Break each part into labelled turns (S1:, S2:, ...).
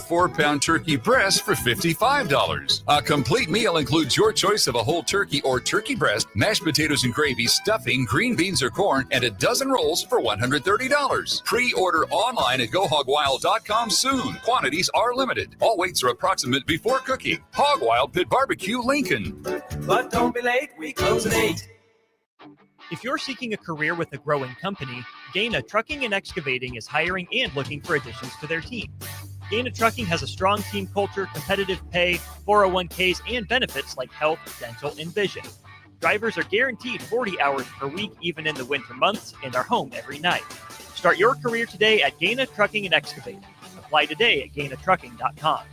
S1: 4-pound turkey breast for $55. A complete meal includes your choice of a whole turkey or turkey breast, mashed potatoes and gravy, stuffing, green beans or corn, and a dozen rolls for $130. Pre-order online at GoHogWild.com soon. Quantities are limited. All weights are approximate before cooking. Hog Wild Pit Barbecue, Lincoln.
S2: But don't be late, we close at 8.
S3: If you're seeking a career with a growing company, Gaina Trucking and Excavating is hiring and looking for additions to their team. Gaina Trucking has a strong team culture, competitive pay, 401ks, and benefits like health, dental, and vision. Drivers are guaranteed 40 hours per week, even in the winter months, and are home every night. Start your career today at Gaina Trucking and Excavating. Apply today at GainaTrucking.com.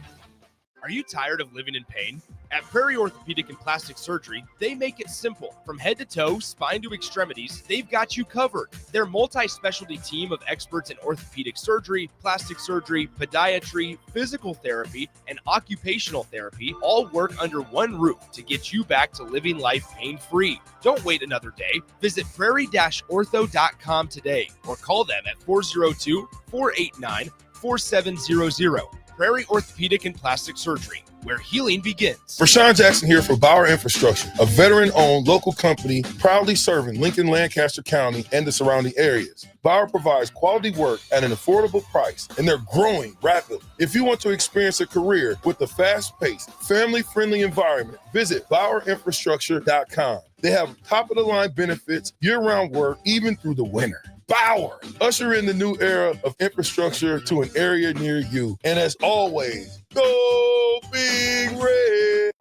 S4: Are you tired of living in pain? At Prairie Orthopedic and Plastic Surgery, they make it simple. From head to toe, spine to extremities, they've got you covered. Their multi-specialty team of experts in orthopedic surgery, plastic surgery, podiatry, physical therapy, and occupational therapy all work under one roof to get you back to living life pain-free. Don't wait another day. Visit prairie-ortho.com today or call them at 402-489-4700. Prairie Orthopedic and Plastic Surgery, where healing begins.
S5: Rashawn Jackson here for Bauer Infrastructure, a veteran-owned local company proudly serving Lincoln, Lancaster County, and the surrounding areas. Bauer provides quality work at an affordable price, and they're growing rapidly. If you want to experience a career with a fast-paced, family-friendly environment, visit BauerInfrastructure.com. They have top-of-the-line benefits, year-round work, even through the winter. Bauer, usher in the new era of infrastructure to an area near you. And as always, go Big Red.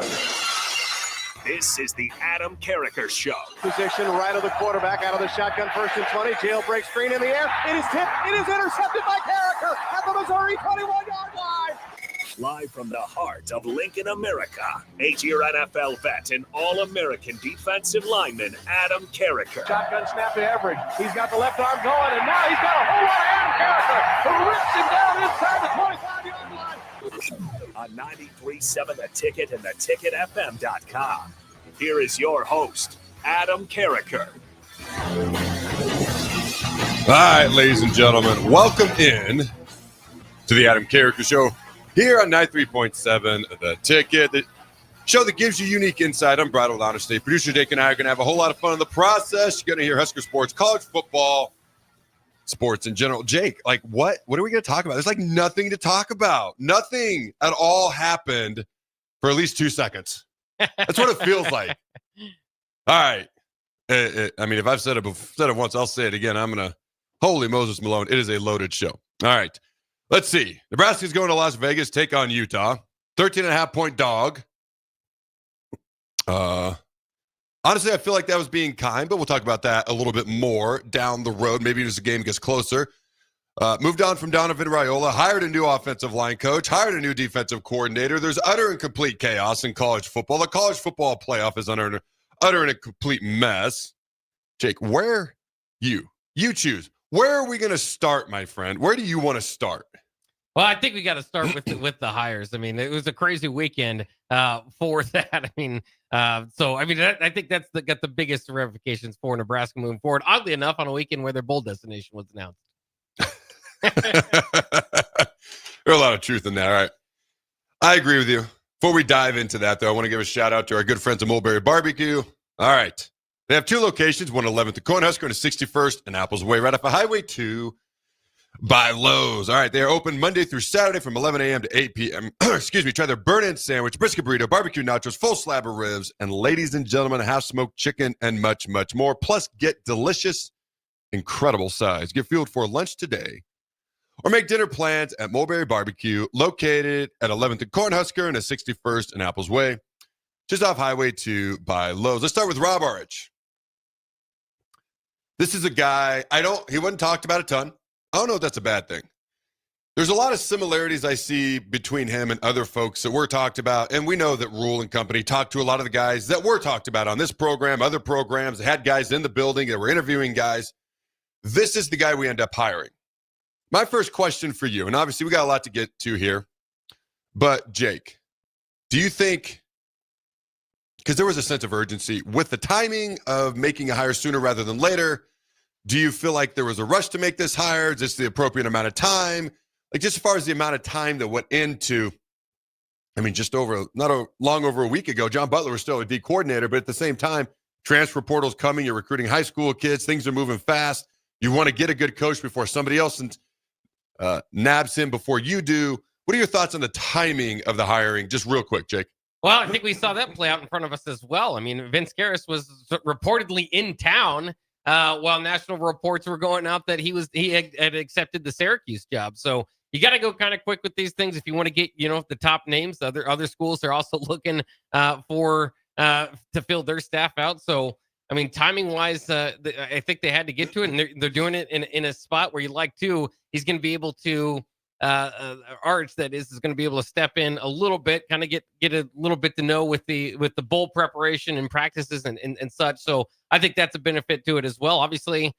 S6: This is the Adam Carriker Show.
S7: Position right of the quarterback, out of the shotgun, 1st and 20. Jailbreak screen in the air. It is tipped. It is intercepted by Carriker at the Missouri 21-yard line.
S6: Live from the heart of Lincoln, America, 8-year NFL vet and All-American defensive lineman Adam Carriker.
S7: Shotgun snap to Everett. He's got the left arm going, and now he's got a whole lot of Adam Carriker, who rips him down inside the 25-yard line.
S6: On 93.7 The Ticket and theticketfm.com. Here is your host, Adam Carriker.
S8: All right, ladies and gentlemen, welcome in to the Adam Carriker Show. Here on 93.7 The Ticket, the show that gives you unique insight, unbridled honesty. Producer Jake and I are going to have a whole lot of fun in the process. You're going to hear Husker sports, college football, sports in general. Jake, like what are we going to talk about? There's like nothing to talk about. Nothing at all happened for at least 2 seconds. That's what it feels like. All right. I mean, if I've said it once, I'll say it again. Holy Moses Malone, it is a loaded show. All right. Let's see. Nebraska's going to Las Vegas, take on Utah. 13.5-point dog. Honestly, I feel like that was being kind, but we'll talk about that a little bit more down the road. Maybe as the game gets closer. Moved on from Donovan Raiola, hired a new offensive line coach, hired a new defensive coordinator. There's utter and complete chaos in college football. The college football playoff is utter and a complete mess. Jake, where you choose. Where are we going to start, my friend? Where do you want to start?
S9: Well, I think we got to start with the hires. I mean, it was a crazy weekend for that. I think that's got the biggest ramifications for Nebraska moving forward. Oddly enough, on a weekend where their bowl destination was announced.
S8: There's a lot of truth in that. All right. I agree with you. Before we dive into that, though, I want to give a shout out to our good friends at Mulberry Barbecue. All right. They have 2 locations, one 11th and Cornhusker and 61st and Apples Way, right off of Highway 2 by Lowe's. All right, they are open Monday through Saturday from 11 a.m. to 8 p.m. Excuse me, try their burn-in sandwich, brisket burrito, barbecue nachos, full slab of ribs, and ladies and gentlemen, half-smoked chicken and much, much more. Plus, get delicious, incredible sides. Get fueled for lunch today. Or make dinner plans at Mulberry Barbecue, located at 11th and Cornhusker and 61st and Apples Way, just off Highway 2 by Lowe's. Let's start with Rob Arch. This is a guy, he wasn't talked about a ton. I don't know if that's a bad thing. There's a lot of similarities I see between him and other folks that were talked about, and we know that Rule and company talked to a lot of the guys that were talked about on this program, other programs, that had guys in the building that were interviewing guys. This is the guy we end up hiring. My first question for you, and obviously we got a lot to get to here, but Jake, do you think, because there was a sense of urgency with the timing of making a hire sooner rather than later, do you feel like there was a rush to make this hire? Is this the appropriate amount of time? Like, just as far as the amount of time that went into, I mean, long over a week ago, John Butler was still a D coordinator, but at the same time, transfer portal's coming. You're recruiting high school kids. Things are moving fast. You want to get a good coach before somebody else nabs him before you do. What are your thoughts on the timing of the hiring? Just real quick, Jake.
S9: Well, I think we saw that play out in front of us as well. I mean, Vince Karras was reportedly in town while national reports were going out that he had accepted the Syracuse job. So you got to go kind of quick with these things if you want to get, the top names. Other schools are also looking to fill their staff out. So, I mean, timing wise, I think they had to get to it, and they're doing it in a spot where he's going to be able to. Arch, that is going to be able to step in a little bit, kind of get a little bit to know with the bowl preparation and practices and such. So I think that's a benefit to it as well. Obviously,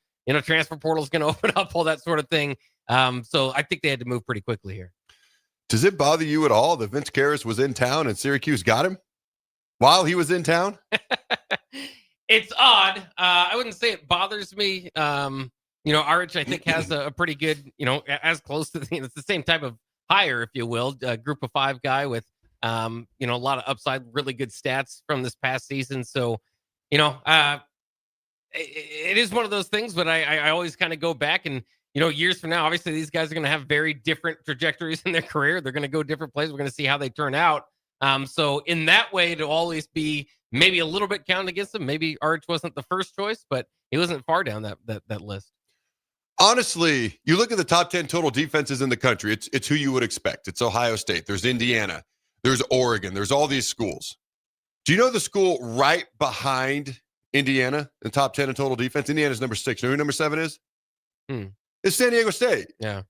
S9: transfer portal is going to open up all that sort of thing. So I think they had to move pretty quickly here.
S8: Does it bother you at all that Vince Karras was in town and Syracuse got him while he was in town?
S9: It's odd. I wouldn't say it bothers me. Arch, I think, has a pretty good, as close to it's the same type of hire, if you will, a group of 5 guy with, a lot of upside, really good stats from this past season. So, it is one of those things, but I always kind of go back and, years from now, obviously these guys are going to have very different trajectories in their career. They're going to go different places. We're going to see how they turn out. So in that way, to always be maybe a little bit counted against them, maybe Arch wasn't the first choice, but he wasn't far down that list.
S8: Honestly, you look at the top 10 total defenses in the country, it's who you would expect. It's Ohio State. There's Indiana. There's Oregon. There's all these schools. Do you know the school right behind Indiana in the top 10 in total defense? Indiana's number 6. You know who number 7 is? It's San Diego State.
S9: Yeah.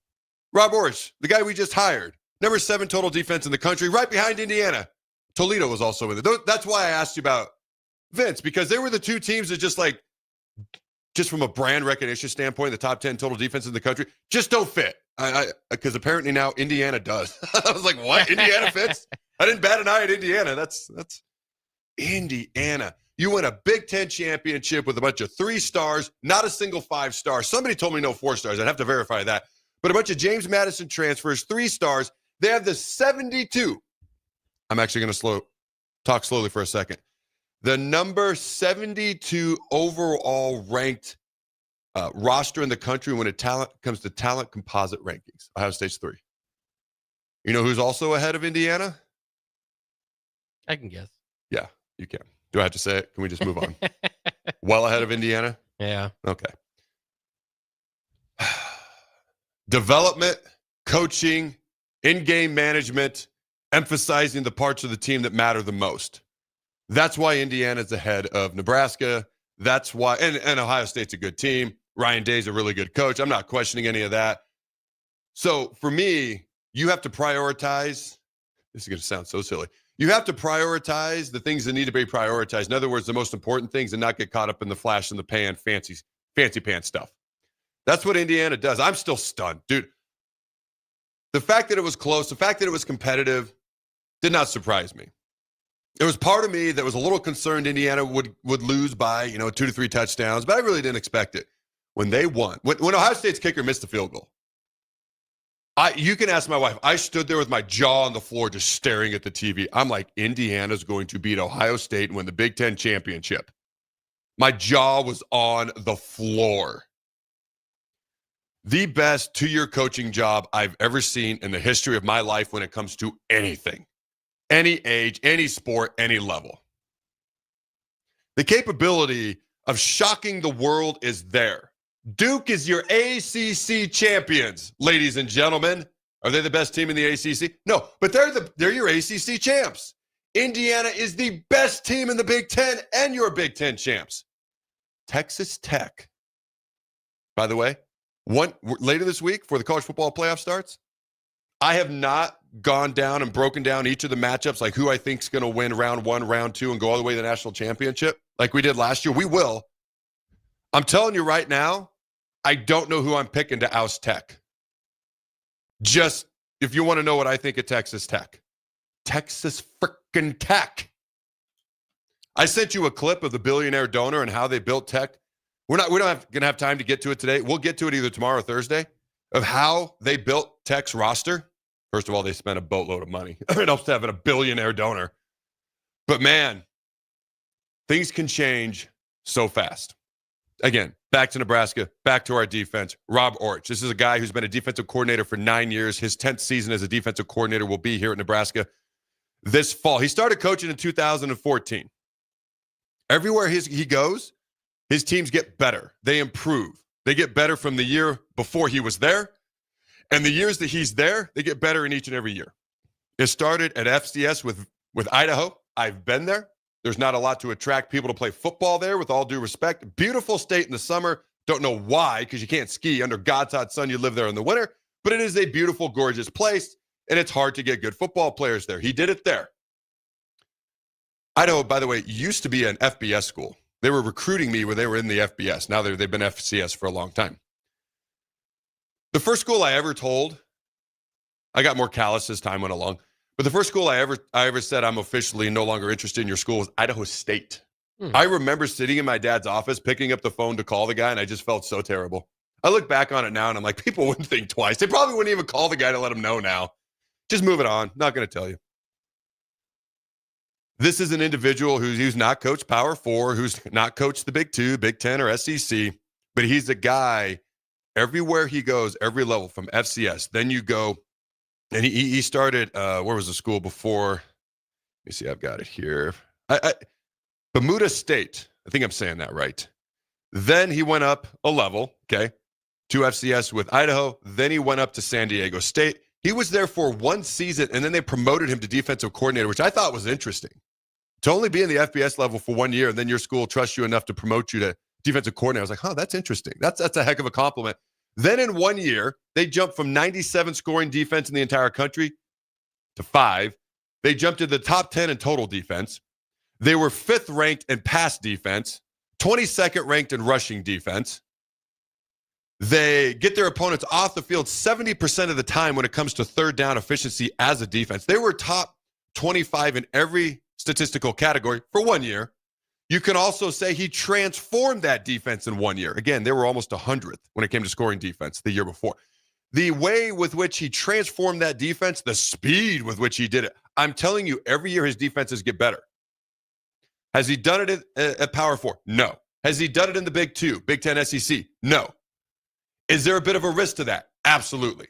S8: Rob Orich, the guy we just hired. Number 7 total defense in the country, right behind Indiana. Toledo was also in there. That's why I asked you about Vince, because they were the 2 teams that just from a brand recognition standpoint, the top 10 total defense in the country just don't fit. Because apparently now Indiana does. I was like, what? Indiana fits? I didn't bat an eye at Indiana. That's Indiana. You win a Big Ten championship with a bunch of 3 stars, not a single 5-star. Somebody told me no 4 stars. I'd have to verify that. But a bunch of James Madison transfers, 3 stars. They have the 72. I'm actually going to talk slowly for a second. The number 72 overall ranked roster in the country when it comes to talent composite rankings. Ohio State's 3. You know who's also ahead of Indiana?
S9: I can guess.
S8: Yeah, you can. Do I have to say it? Can we just move on? Well ahead of Indiana?
S9: Yeah.
S8: Okay. Development, coaching, in-game management, emphasizing the parts of the team that matter the most. That's why Indiana's ahead of Nebraska. That's why, and Ohio State's a good team. Ryan Day's a really good coach. I'm not questioning any of that. So for me, you have to prioritize. This is going to sound so silly. You have to prioritize the things that need to be prioritized. In other words, the most important things and not get caught up in the flash in the pan, fancy pants stuff. That's what Indiana does. I'm still stunned, dude. The fact that it was close, the fact that it was competitive did not surprise me. There was part of me that was a little concerned Indiana would lose by, 2 to 3 touchdowns, but I really didn't expect it. When they won, when Ohio State's kicker missed the field goal, you can ask my wife. I stood there with my jaw on the floor just staring at the TV. I'm like, Indiana's going to beat Ohio State and win the Big Ten championship. My jaw was on the floor. The best 2-year coaching job I've ever seen in the history of my life when it comes to anything. Any age, any sport, any level. The capability of shocking the world is there. Duke is your ACC champions, ladies and gentlemen. Are they the best team in the ACC? No, but they're your ACC champs. Indiana is the best team in the Big Ten and your Big Ten champs. Texas Tech, by the way, later this week before the college football playoff starts, I have not gone down and broken down each of the matchups, like who I think is going to win round 1, round 2, and go all the way to the national championship like we did last year. We will. I'm telling you right now, I don't know who I'm picking to oust Tech. Just if you want to know what I think of Texas Tech. Texas frickin' Tech. I sent you a clip of the billionaire donor and how they built Tech. We're not going to have time to get to it today. We'll get to it either tomorrow or Thursday. of how they built Tech's roster. First of all, they spent a boatload of money. It helps to have a billionaire donor. But man, things can change so fast. Again, back to Nebraska, back to our defense. Rob Orich. This is a guy who's been a defensive coordinator for 9 years. His 10th season as a defensive coordinator will be here at Nebraska this fall. He started coaching in 2014. Everywhere he goes, his teams get better. They improve. They get better from the year before he was there. And the years that he's there, they get better in each and every year. It started at FCS with Idaho. I've been there. There's not a lot to attract people to play football there, with all due respect. Beautiful state in the summer. Don't know why, because you can't ski under God's hot sun. You live there in the winter. But it is a beautiful, gorgeous place, and it's hard to get good football players there. He did it there. Idaho, by the way, used to be an FBS school. They were recruiting me when they were in the FBS. Now they've been FCS for a long time. The first school I ever told, I got more callous as time went along, but the first school I ever said I'm officially no longer interested in your school was Idaho State. I remember sitting in my dad's office, picking up the phone to call the guy, and I just felt so terrible. I look back on it now, and I'm like, people wouldn't think twice. They probably wouldn't even call the guy to let him know now. Just move it on. Not going to tell you. This is an individual who's not coached Power 4, who's not coached the Big 2, Big 10, or SEC, but he's a guy everywhere he goes, every level from FCS. Then you go, and he started, where was the school before? Let me see, I've got it here. Bermuda State. I think I'm saying that right. Then he went up a level, okay, to FCS with Idaho. Then he went up to San Diego State. He was there for one season, and then they promoted him to defensive coordinator, which I thought was interesting. To only be in the FBS level for 1 year, and then your school trusts you enough to promote you to defensive coordinator. I was like, huh, that's interesting. That's a heck of a compliment. Then in 1 year, they jumped from 97 scoring defense in the entire country to 5. They jumped to the top 10 in total defense. They were 5th ranked in pass defense, 22nd ranked in rushing defense. They get their opponents off the field 70% of the time when it comes to third down efficiency as a defense. They were top 25 in every statistical category for 1 year. You can also say he transformed that defense in 1 year. Again, they were almost 100th when it came to scoring defense the year before. The way with which he transformed that defense, the speed with which he did it, I'm telling you, every year his defenses get better. Has he done it at Power 4? No. Has he done it in the Big 2, Big 10, SEC? No. Is there a bit of a risk to that? Absolutely.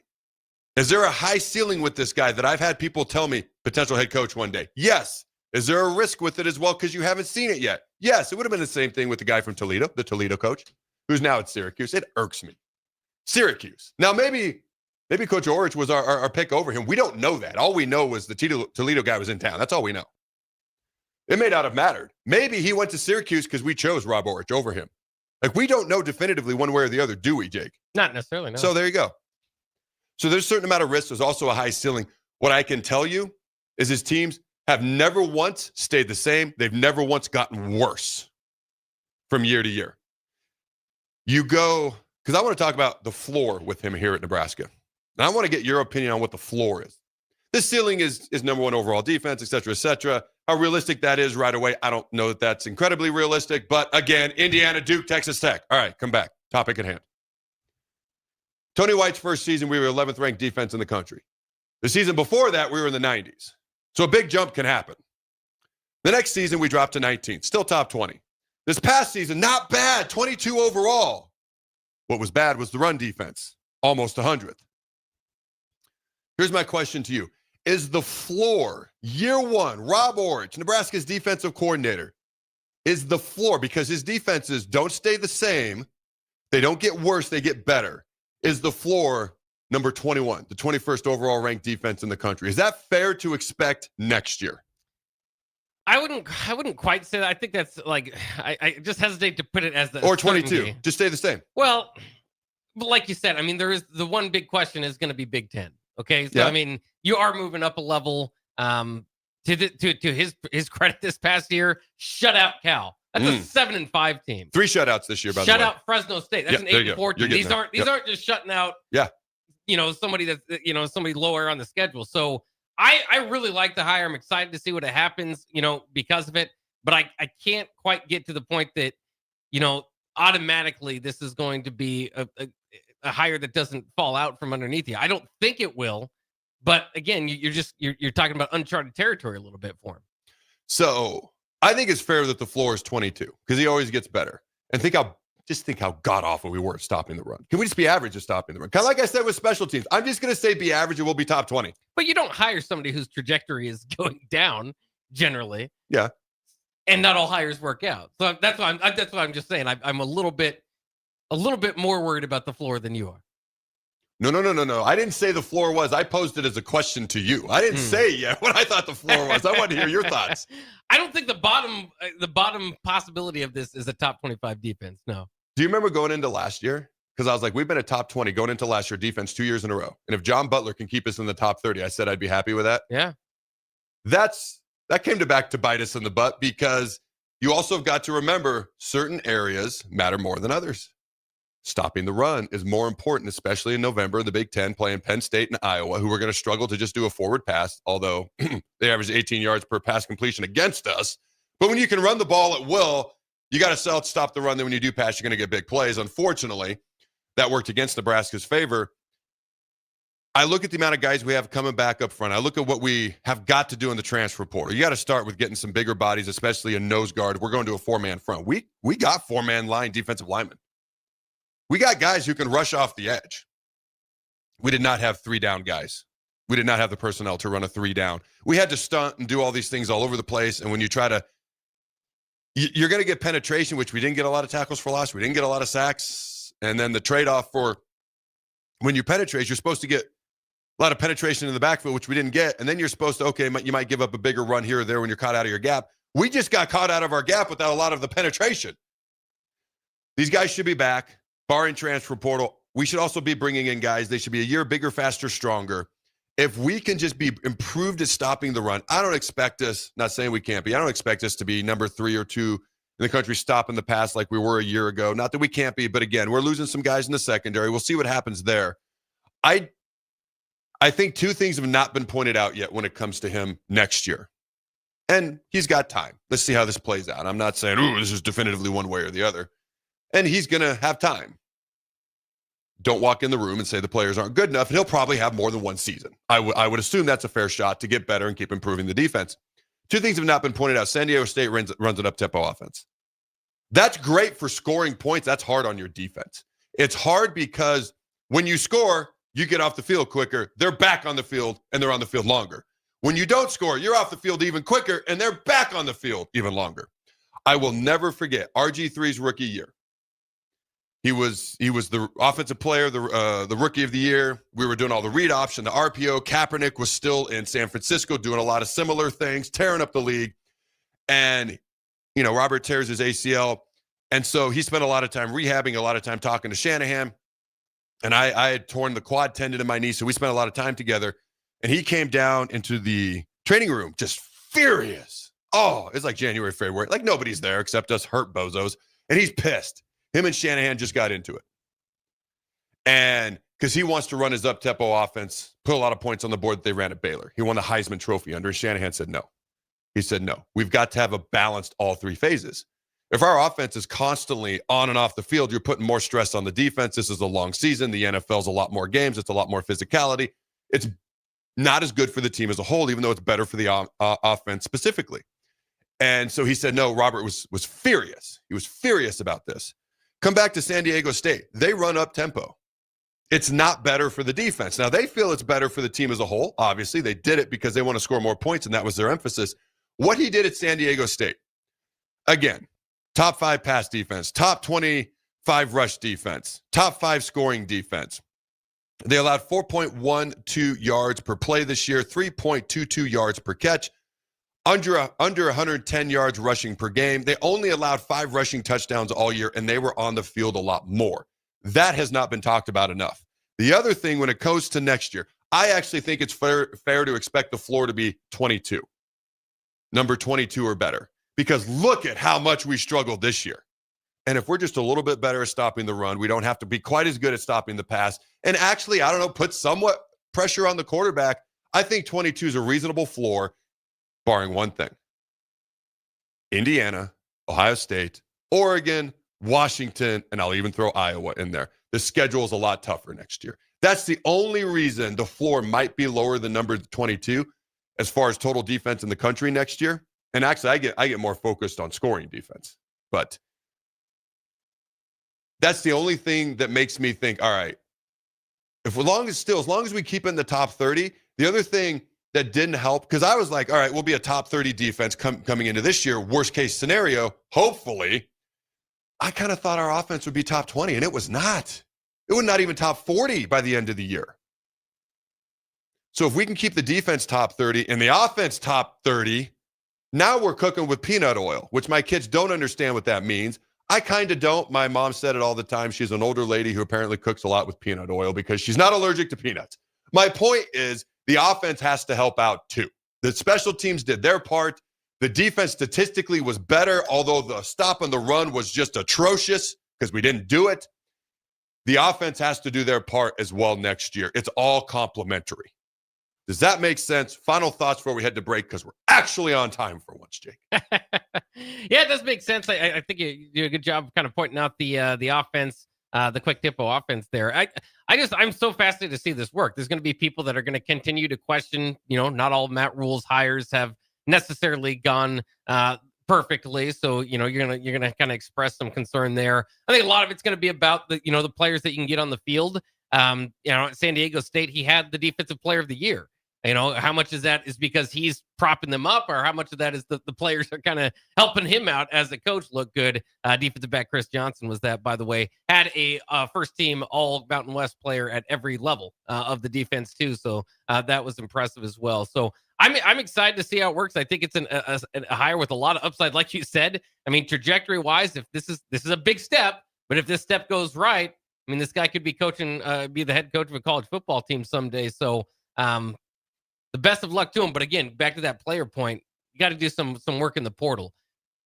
S8: Is there a high ceiling with this guy that I've had people tell me, potential head coach one day? Yes. Is there a risk with it as well because you haven't seen it yet? Yes. It would have been the same thing with the guy from Toledo, the Toledo coach, who's now at Syracuse. It irks me. Syracuse. Now, maybe Coach Orich was our pick over him. We don't know that. All we know was the Toledo guy was in town. That's all we know. It may not have mattered. Maybe he went to Syracuse because we chose Rob Orich over him. Like, we don't know definitively one way or the other, do we, Jake?
S9: Not necessarily, no.
S8: So there you go. So there's a certain amount of risk. There's also a high ceiling. What I can tell you is his teams have never once stayed the same. They've never once gotten worse from year to year. You go, because I want to talk about the floor with him here at Nebraska. And I want to get your opinion on what the floor is. This ceiling is number 1 overall defense, et cetera, et cetera. How realistic that is right away, I don't know that that's incredibly realistic. But again, Indiana, Duke, Texas Tech. All right, come back. Topic at hand. Tony White's first season, we were 11th ranked defense in the country. The season before that, we were in the 90s. So a big jump can happen. The next season, we dropped to 19th, still top 20. This past season, not bad, 22 overall. What was bad was the run defense, almost 100th. Here's my question to you. Is the floor, year 1, Rob Orich, Nebraska's defensive coordinator, is the floor, because his defenses don't stay the same, they don't get worse, they get better, is the floor number 21, the 21st overall ranked defense in the country? Is that fair to expect next year?
S9: I wouldn't quite say that. I think that's like, I just hesitate to put it as the
S8: or 22,
S9: certainty.
S8: Just stay the same.
S9: Well, but like you said, I mean, there is the one big question is going to be Big 10. Okay, so
S8: Yeah.
S9: I mean, you are moving up a level. To his credit, this past year, shut out Cal. That's a 7-5 team.
S8: 3 shutouts this year, by the way.
S9: Shut out Fresno State. That's an 8-4 team. These aren't just shutting out.
S8: Yeah.
S9: Somebody that's somebody lower on the schedule. So I really like the hire. I'm excited to see what happens. Because of it. But I can't quite get to the point that automatically this is going to be a hire that doesn't fall out from underneath you. I don't think it will, but again, you're talking about uncharted territory a little bit for him.
S8: So I think it's fair that the floor is 22 because he always gets better. And think how god awful we were at stopping the run. Can we just be average at stopping the run? Kind of like I said with special teams. I'm just going to say be average and we'll be top 20.
S9: But you don't hire somebody whose trajectory is going down generally.
S8: Yeah.
S9: And not all hires work out. So that's why I'm just saying I'm a little bit more worried about the floor than you are.
S8: No. I didn't say the floor was. I posed it as a question to you. I didn't say yet what I thought the floor was. I wanted to hear your thoughts.
S9: I don't think the bottom possibility of this is a top 25 defense. No.
S8: Do you remember going into last year? Because I was like, we've been a top 20 going into last year defense 2 years in a row. And if John Butler can keep us in the top 30, I said I'd be happy with that.
S9: Yeah.
S8: That came back to bite us in the butt because you also have got to remember certain areas matter more than others. Stopping the run is more important, especially in November in the Big Ten, playing Penn State and Iowa, who are going to struggle to just do a forward pass, although they average 18 yards per pass completion against us. But when you can run the ball at will, you got to stop the run. Then when you do pass, you're going to get big plays. Unfortunately, that worked against Nebraska's favor. I look at the amount of guys we have coming back up front. I look at what we have got to do in the transfer portal. You got to start with getting some bigger bodies, especially in nose guard. We're going to a four-man front. We got four-man line defensive linemen. We got guys who can rush off the edge. We did not have three-down guys. We did not have the personnel to run a three-down. We had to stunt and do all these things all over the place. And when you try to, you're going to get penetration, which we didn't get a lot of tackles for loss. We didn't get a lot of sacks. And then the trade-off for when you penetrate, you're supposed to get a lot of penetration in the backfield, which we didn't get. And then you're supposed to, you might give up a bigger run here or there when you're caught out of your gap. We just got caught out of our gap without a lot of the penetration. These guys should be back, barring transfer portal. We should also be bringing in guys. They should be a year bigger, faster, stronger. If we can just be improved at stopping the run, I don't expect us, not saying we can't be, I don't expect us to be number 3 or 2 in the country stopping the pass like we were a year ago. Not that we can't be, but again, we're losing some guys in the secondary. We'll see what happens there. I think 2 things have not been pointed out yet when it comes to him next year. And he's got time. Let's see how this plays out. I'm not saying, this is definitively one way or the other. And he's going to have time. Don't walk in the room and say the players aren't good enough. And he'll probably have more than one season. I would assume that's a fair shot to get better and keep improving the defense. 2 things have not been pointed out. San Diego State runs an up-tempo offense. That's great for scoring points. That's hard on your defense. It's hard because when you score, you get off the field quicker. They're back on the field, and they're on the field longer. When you don't score, you're off the field even quicker, and they're back on the field even longer. I will never forget RG3's rookie year. He was the offensive player, the rookie of the year. We were doing all the read option, the RPO. Kaepernick was still in San Francisco doing a lot of similar things, tearing up the league. And, Robert tears his ACL. And so he spent a lot of time rehabbing, a lot of time talking to Shanahan. And I had torn the quad tendon in my knee, so we spent a lot of time together. And he came down into the training room just furious. Oh, it's like January, February. Like nobody's there except us hurt bozos. And he's pissed. Him and Shanahan just got into it. And because he wants to run his up-tempo offense, put a lot of points on the board that they ran at Baylor. He won the Heisman Trophy under, and Shanahan said no. He said no. We've got to have a balanced all 3 phases. If our offense is constantly on and off the field, you're putting more stress on the defense. This is a long season. The NFL's a lot more games. It's a lot more physicality. It's not as good for the team as a whole, even though it's better for the offense specifically. And so he said, no, Robert was furious. He was furious about this. Come back to San Diego State. They run up tempo. It's not better for the defense. Now, they feel it's better for the team as a whole. Obviously, they did it because they want to score more points, and that was their emphasis. What he did at San Diego State, again, top 5 pass defense, top 25 rush defense, top 5 scoring defense. They allowed 4.12 yards per play this year, 3.22 yards per catch, under 110 yards rushing per game. They only allowed 5 rushing touchdowns all year, and they were on the field a lot more. That has not been talked about enough. The other thing, when it goes to next year, I actually think it's fair to expect the floor to be 22. Number 22 or better. Because look at how much we struggled this year. And if we're just a little bit better at stopping the run, we don't have to be quite as good at stopping the pass. And actually, put somewhat pressure on the quarterback. I think 22 is a reasonable floor, barring one thing. Indiana, Ohio State, Oregon, Washington, and I'll even throw Iowa in there. The schedule is a lot tougher next year. That's the only reason the floor might be lower than number 22 as far as total defense in the country next year. And actually, I get more focused on scoring defense. But that's the only thing that makes me think, all right, as long as we keep in the top 30, the other thing that didn't help, because I was like, all right, we'll be a top 30 defense coming into this year. Worst case scenario, hopefully. I kind of thought our offense would be top 20, and it was not. It was not even top 40 by the end of the year. So if we can keep the defense top 30 and the offense top 30, now we're cooking with peanut oil, which my kids don't understand what that means. I kind of don't. My mom said it all the time. She's an older lady who apparently cooks a lot with peanut oil because she's not allergic to peanuts. My point is the offense has to help out too. The special teams did their part. The defense statistically was better, although the stop on the run was just atrocious because we didn't do it. The offense has to do their part as well next year. It's all complementary. Does that make sense? Final thoughts before we head to break, because we're actually on time for once, Jake.
S9: Yeah, it does make sense. I think you do a good job of kind of pointing out the offense, the quick tempo offense there. I'm so fascinated to see this work. There's going to be people that are going to continue to question, not all Matt Rule's hires have necessarily gone perfectly. So, you're gonna kind of express some concern there. I think a lot of it's going to be about the players that you can get on the field. At San Diego State, he had the defensive player of the year. How much of that is because he's propping them up, or how much of that is the players are kind of helping him out as the coach look good? Defensive back Chris Johnson was that, by the way, had a first team all Mountain West player at every level of the defense too. So that was impressive as well. So I'm excited to see how it works. I think it's a hire with a lot of upside, like you said. I mean, trajectory wise, if this is a big step, but if this step goes right, I mean, this guy could be coaching, be the head coach of a college football team someday. So the best of luck to him. But again, back to that player point, you got to do some work in the portal.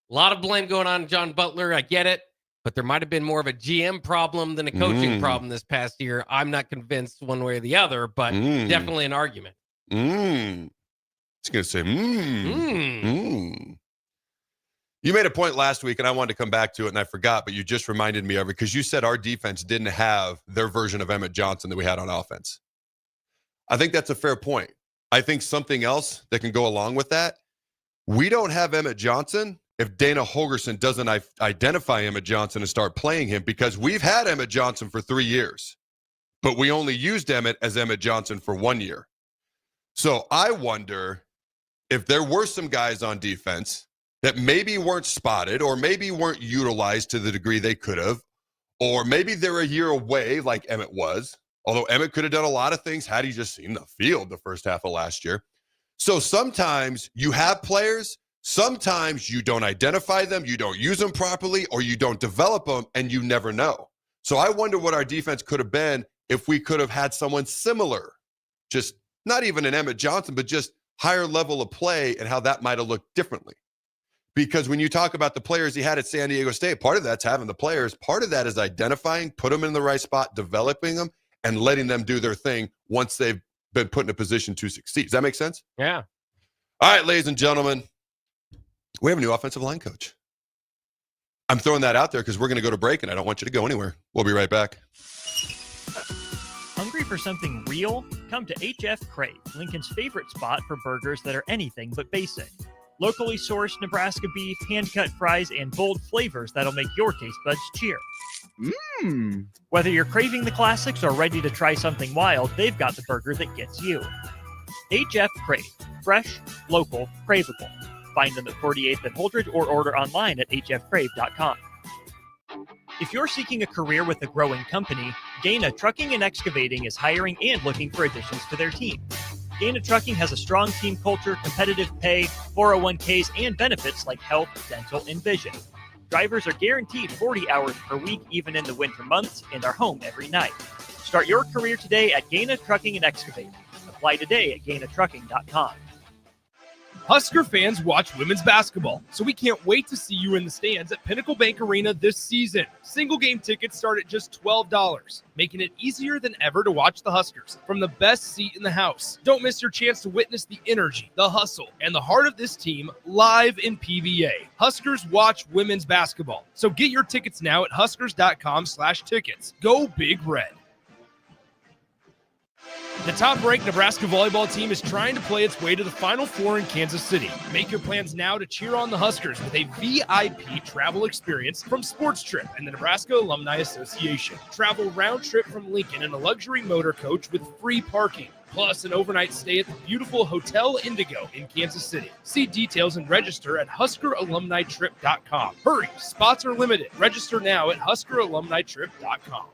S9: A lot of blame going on John Butler. I get it, but there might have been more of a GM problem than a coaching problem this past year. I'm not convinced one way or the other, but definitely an argument.
S8: I was going to say, You made a point last week, and I wanted to come back to it, and I forgot, but you just reminded me of it because you said our defense didn't have their version of Emmett Johnson that we had on offense. I think that's a fair point. I think something else that can go along with that, we don't have Emmett Johnson if Dana Holgerson doesn't identify Emmett Johnson and start playing him, because we've had Emmett Johnson for 3 years, but we only used Emmett as Emmett Johnson for 1 year. So I wonder if there were some guys on defense that maybe weren't spotted or maybe weren't utilized to the degree they could have, or maybe they're a year away like Emmett was, although Emmett could have done a lot of things had he just seen the field the first half of last year. So sometimes you have players, sometimes you don't identify them, you don't use them properly, or you don't develop them, and you never know. So I wonder what our defense could have been if we could have had someone similar, just not even an Emmett Johnson, but just higher level of play, and how that might have looked differently. Because when you talk about the players he had at San Diego State, part of that's having the players. Part of that is identifying, put them in the right spot, developing them, and letting them do their thing once they've been put in a position to succeed. Does that make sense?
S9: Yeah.
S8: All right, ladies and gentlemen, we have a new offensive line coach. I'm throwing that out there because we're going to go to break, and I don't want you to go anywhere. We'll be right back.
S3: Hungry for something real? Come to HF Crave, Lincoln's favorite spot for burgers that are anything but basic. Locally sourced Nebraska beef, hand-cut fries, and bold flavors that'll make your taste buds cheer. Whether you're craving the classics or ready to try something wild, they've got the burger that gets you. HF Crave. Fresh, local, craveable. Find them at 48th and Holdridge or order online at hfcrave.com. If you're seeking a career with a growing company, Gaina Trucking and Excavating is hiring and looking for additions to their team. Gaina Trucking has a strong team culture, competitive pay, 401ks, and benefits like health, dental, and vision. Drivers are guaranteed 40 hours per week, even in the winter months, and are home every night. Start your career today at Gaina Trucking and Excavating. Apply today at gainatrucking.com.
S4: Husker fans watch women's basketball, so we can't wait to see you in the stands at Pinnacle Bank Arena this season. Single game tickets start at just $12, making it easier than ever to watch the Huskers from the best seat in the house. Don't miss your chance to witness the energy, the hustle, and the heart of this team live in PBA. Huskers watch women's basketball, so get your tickets now at huskers.com/tickets. Go Big Red. The top-ranked Nebraska volleyball team is trying to play its way to the Final Four in Kansas City. Make your plans now to cheer on the Huskers with a VIP travel experience from Sports Trip and the Nebraska Alumni Association. Travel round trip from Lincoln in a luxury motor coach with free parking, plus an overnight stay at the beautiful Hotel Indigo in Kansas City. See details and register at HuskerAlumniTrip.com. Hurry, spots are limited. Register now at HuskerAlumniTrip.com.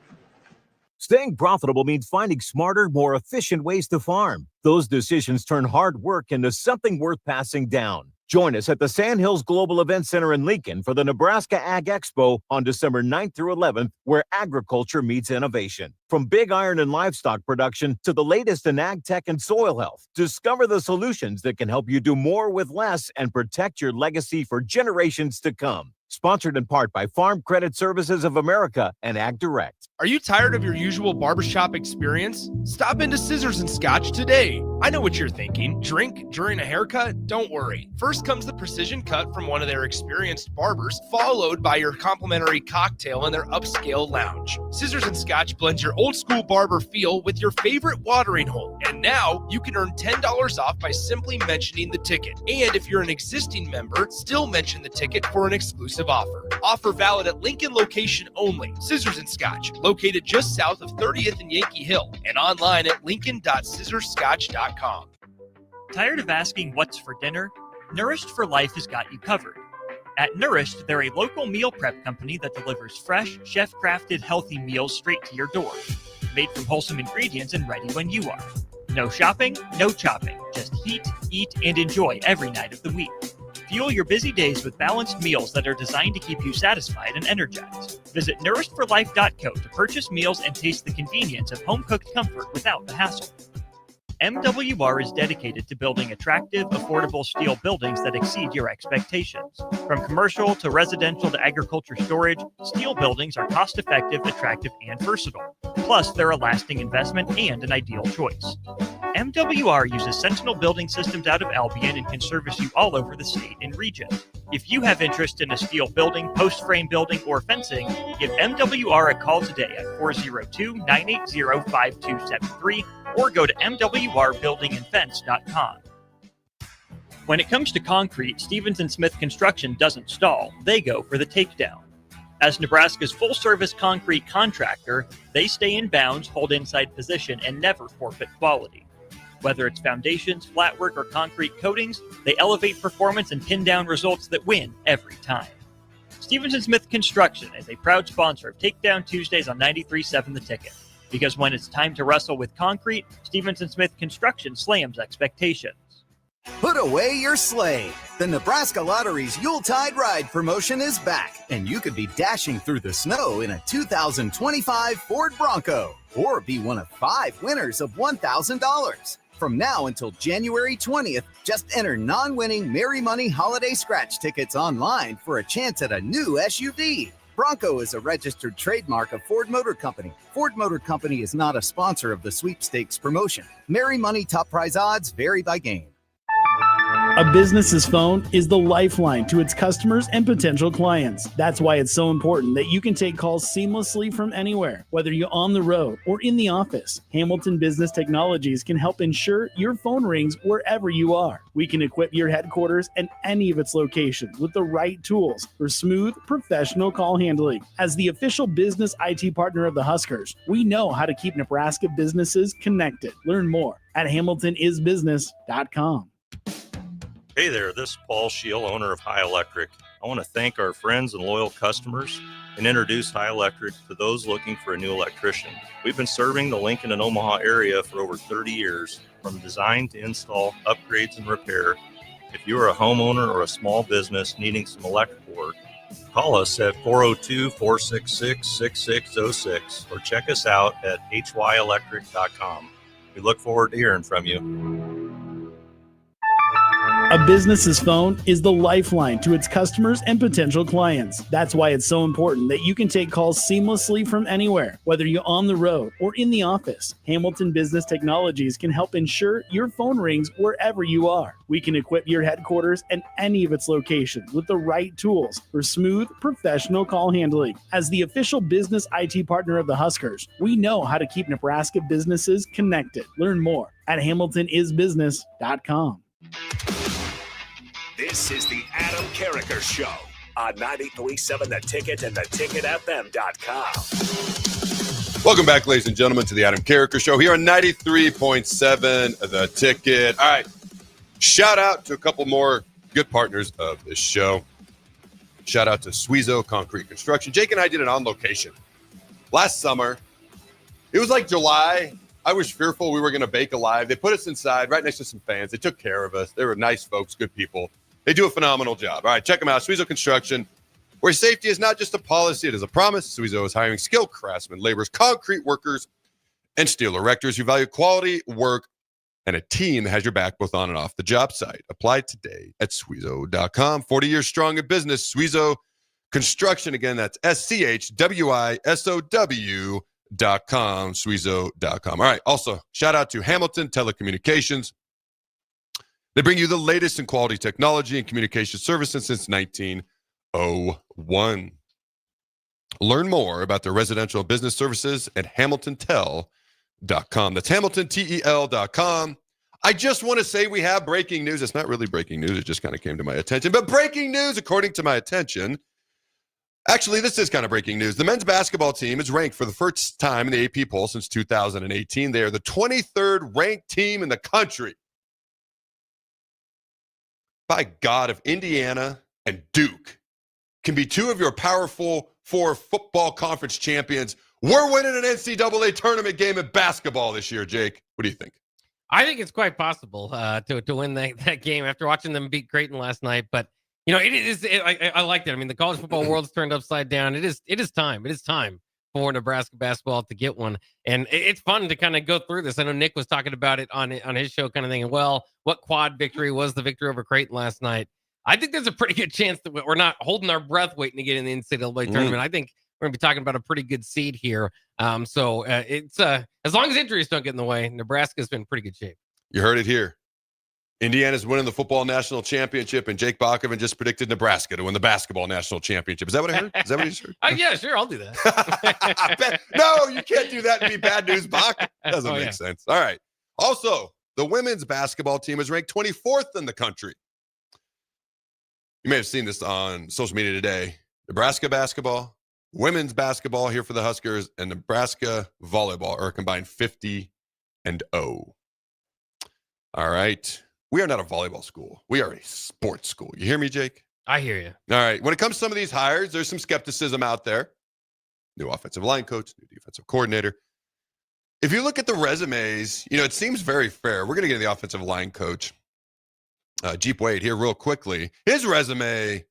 S10: Staying profitable means finding smarter, more efficient ways to farm. Those decisions turn hard work into something worth passing down. Join us at the Sandhills Global Event Center in Lincoln for the Nebraska Ag Expo on December 9th through 11th, where agriculture meets innovation. From big iron and livestock production to the latest in ag tech and soil health, discover the solutions that can help you do more with less and protect your legacy for generations to come. Sponsored in part by Farm Credit Services of America and Ag Direct.
S4: Are you tired of your usual barbershop experience? Stop into Scissors and Scotch today. I know what you're thinking. Drink during a haircut? Don't worry. First comes the precision cut from one of their experienced barbers, followed by your complimentary cocktail in their upscale lounge. Scissors and Scotch blends your old school barber feel with your favorite watering hole. And now you can earn $10 off by simply mentioning the ticket. And if you're an existing member, still mention the ticket for an exclusive offer. Offer valid at Lincoln location only. Scissors and Scotch, located just south of 30th and Yankee Hill, and online at lincoln.scissorscotch.com.
S3: Tired of asking what's for dinner? Nourished for Life has got you covered. At Nourished, they're a local meal prep company that delivers fresh, chef-crafted, healthy meals straight to your door. Made from wholesome ingredients and ready when you are. No shopping, no chopping. Just heat, eat, and enjoy every night of the week. Fuel your busy days with balanced meals that are designed to keep you satisfied and energized. Visit nourishedforlife.co to purchase meals and taste the convenience of home-cooked comfort without the hassle. MWR is dedicated to building attractive, affordable steel buildings that exceed your expectations. From commercial to residential to agriculture storage, steel buildings are cost-effective, attractive, and versatile. Plus, they're a lasting investment and an ideal choice. MWR uses Sentinel Building Systems out of Albion and can service you all over the state and region. If you have interest in a steel building, post-frame building, or fencing, give MWR a call today at 402-980-5273 or go to mwrbuildingandfence.com. When it comes to concrete, Stevens & Smith Construction doesn't stall. They go for the takedown. As Nebraska's full-service concrete contractor, they stay in bounds, hold inside position, and never forfeit quality. Whether it's foundations, flatwork, or concrete coatings, they elevate performance and pin down results that win every time. Stevens & Smith Construction is a proud sponsor of Takedown Tuesdays on 93.7 The Ticket. Because when it's time to wrestle with concrete, Stevens & Smith Construction slams expectations.
S11: Put away your sleigh. The Nebraska Lottery's Yuletide Ride promotion is back, and you could be dashing through the snow in a 2025 Ford Bronco, or be one of 5 winners of $1,000. From now until January 20th, just enter non-winning Merry Money Holiday Scratch tickets online for a chance at a new SUV. Bronco is a registered trademark of Ford Motor Company. Ford Motor Company is not a sponsor of the sweepstakes promotion. Merry Money top prize odds vary by game.
S12: A business's phone is the lifeline to its customers and potential clients. That's why it's so important that you can take calls seamlessly from anywhere, whether you're on the road or in the office. Hamilton Business Technologies can help ensure your phone rings wherever you are. We can equip your headquarters and any of its locations with the right tools for smooth, professional call handling. As the official business IT partner of the Huskers, we know how to keep Nebraska businesses connected. Learn more at hamiltonisbusiness.com.
S13: Hey there, this is Paul Scheel, owner of High Electric. I want to thank our friends and loyal customers and introduce High Electric to those looking for a new electrician. We've been serving the Lincoln and Omaha area for over 30 years, from design to install, upgrades, and repair. If you are a homeowner or a small business needing some electrical work, call us at 402-466-6606 or check us out at hyelectric.com. We look forward to hearing from you.
S12: A business's phone is the lifeline to its customers and potential clients. That's why it's so important that you can take calls seamlessly from anywhere, whether you're on the road or in the office. Hamilton Business Technologies can help ensure your phone rings wherever you are. We can equip your headquarters and any of its locations with the right tools for smooth, professional call handling. As the official business IT partner of the Huskers, we know how to keep Nebraska businesses connected. Learn more at hamiltonisbusiness.com.
S6: This is the Adam Carriker Show on 93.7 The Ticket and theticketfm.com.
S8: Welcome back, ladies and gentlemen, to the Adam Carriker Show here on 93.7 The Ticket. All right. Shout out to a couple more good partners of this show. Shout out to Suizo Concrete Construction. Jake and I did it on location last summer. It was like July. I was fearful we were going to bake alive. They put us inside right next to some fans. They took care of us. They were nice folks, good people. They do a phenomenal job. All right, check them out. Suizo Construction, where safety is not just a policy, it is a promise. Suizo is hiring skilled craftsmen, laborers, concrete workers, and steel erectors who value quality work and a team that has your back both on and off the job site. Apply today at Suizo.com. 40 years strong in business. Suizo Construction. Again, that's SCHWISOW.com. Suizo.com. All right. Also, shout out to Hamilton Telecommunications. They bring you the latest in quality technology and communication services since 1901. Learn more about their residential and business services at HamiltonTel.com. That's HamiltonTel.com. I just want to say we have breaking news. It's not really breaking news. It just kind of came to my attention. But breaking news, according to my attention. Actually, this is kind of breaking news. The men's basketball team is ranked for the first time in the AP poll since 2018. They are the 23rd ranked team in the country. By God, if Indiana and Duke can be two of your powerful four football conference champions, we're winning an NCAA tournament game in basketball this year, Jake. What do you think?
S9: I think it's quite possible to win that game after watching them beat Creighton last night. But, you know, I like that. I mean, the college football world's turned upside down. It is time. It is time for Nebraska basketball to get one. And it's fun to kind of go through this. I know Nick was talking about it on his show, kind of thinking, well, what quad victory was the victory over Creighton last niite? I think there's a pretty good chance that we're not holding our breath waiting to get in the NCAA tournament. I think we're going to be talking about a pretty good seed here. So it's as long as injuries don't get in the way, Nebraska's been in pretty good shape.
S8: You heard it here. Indiana's winning the football national championship, and Jake Bachman just predicted Nebraska to win the basketball national championship. Is that what I heard? Is that what you heard?
S9: Yeah, sure. I'll do that.
S8: No, you can't do that and be bad news, Bach. Doesn't make sense. All right. Also, the women's basketball team is ranked 24th in the country. You may have seen this on social media today. Nebraska basketball, women's basketball here for the Huskers, and Nebraska volleyball are combined 50-0. All right. We are not a volleyball school. We are a sports school. You hear me, Jake?
S9: I hear you.
S8: All right. When it comes to some of these hires, there's some skepticism out there. New offensive line coach, new defensive coordinator. If you look at the resumes, you know, it seems very fair. We're going to get to the offensive line coach, Jeep Wade, here real quickly. His resume,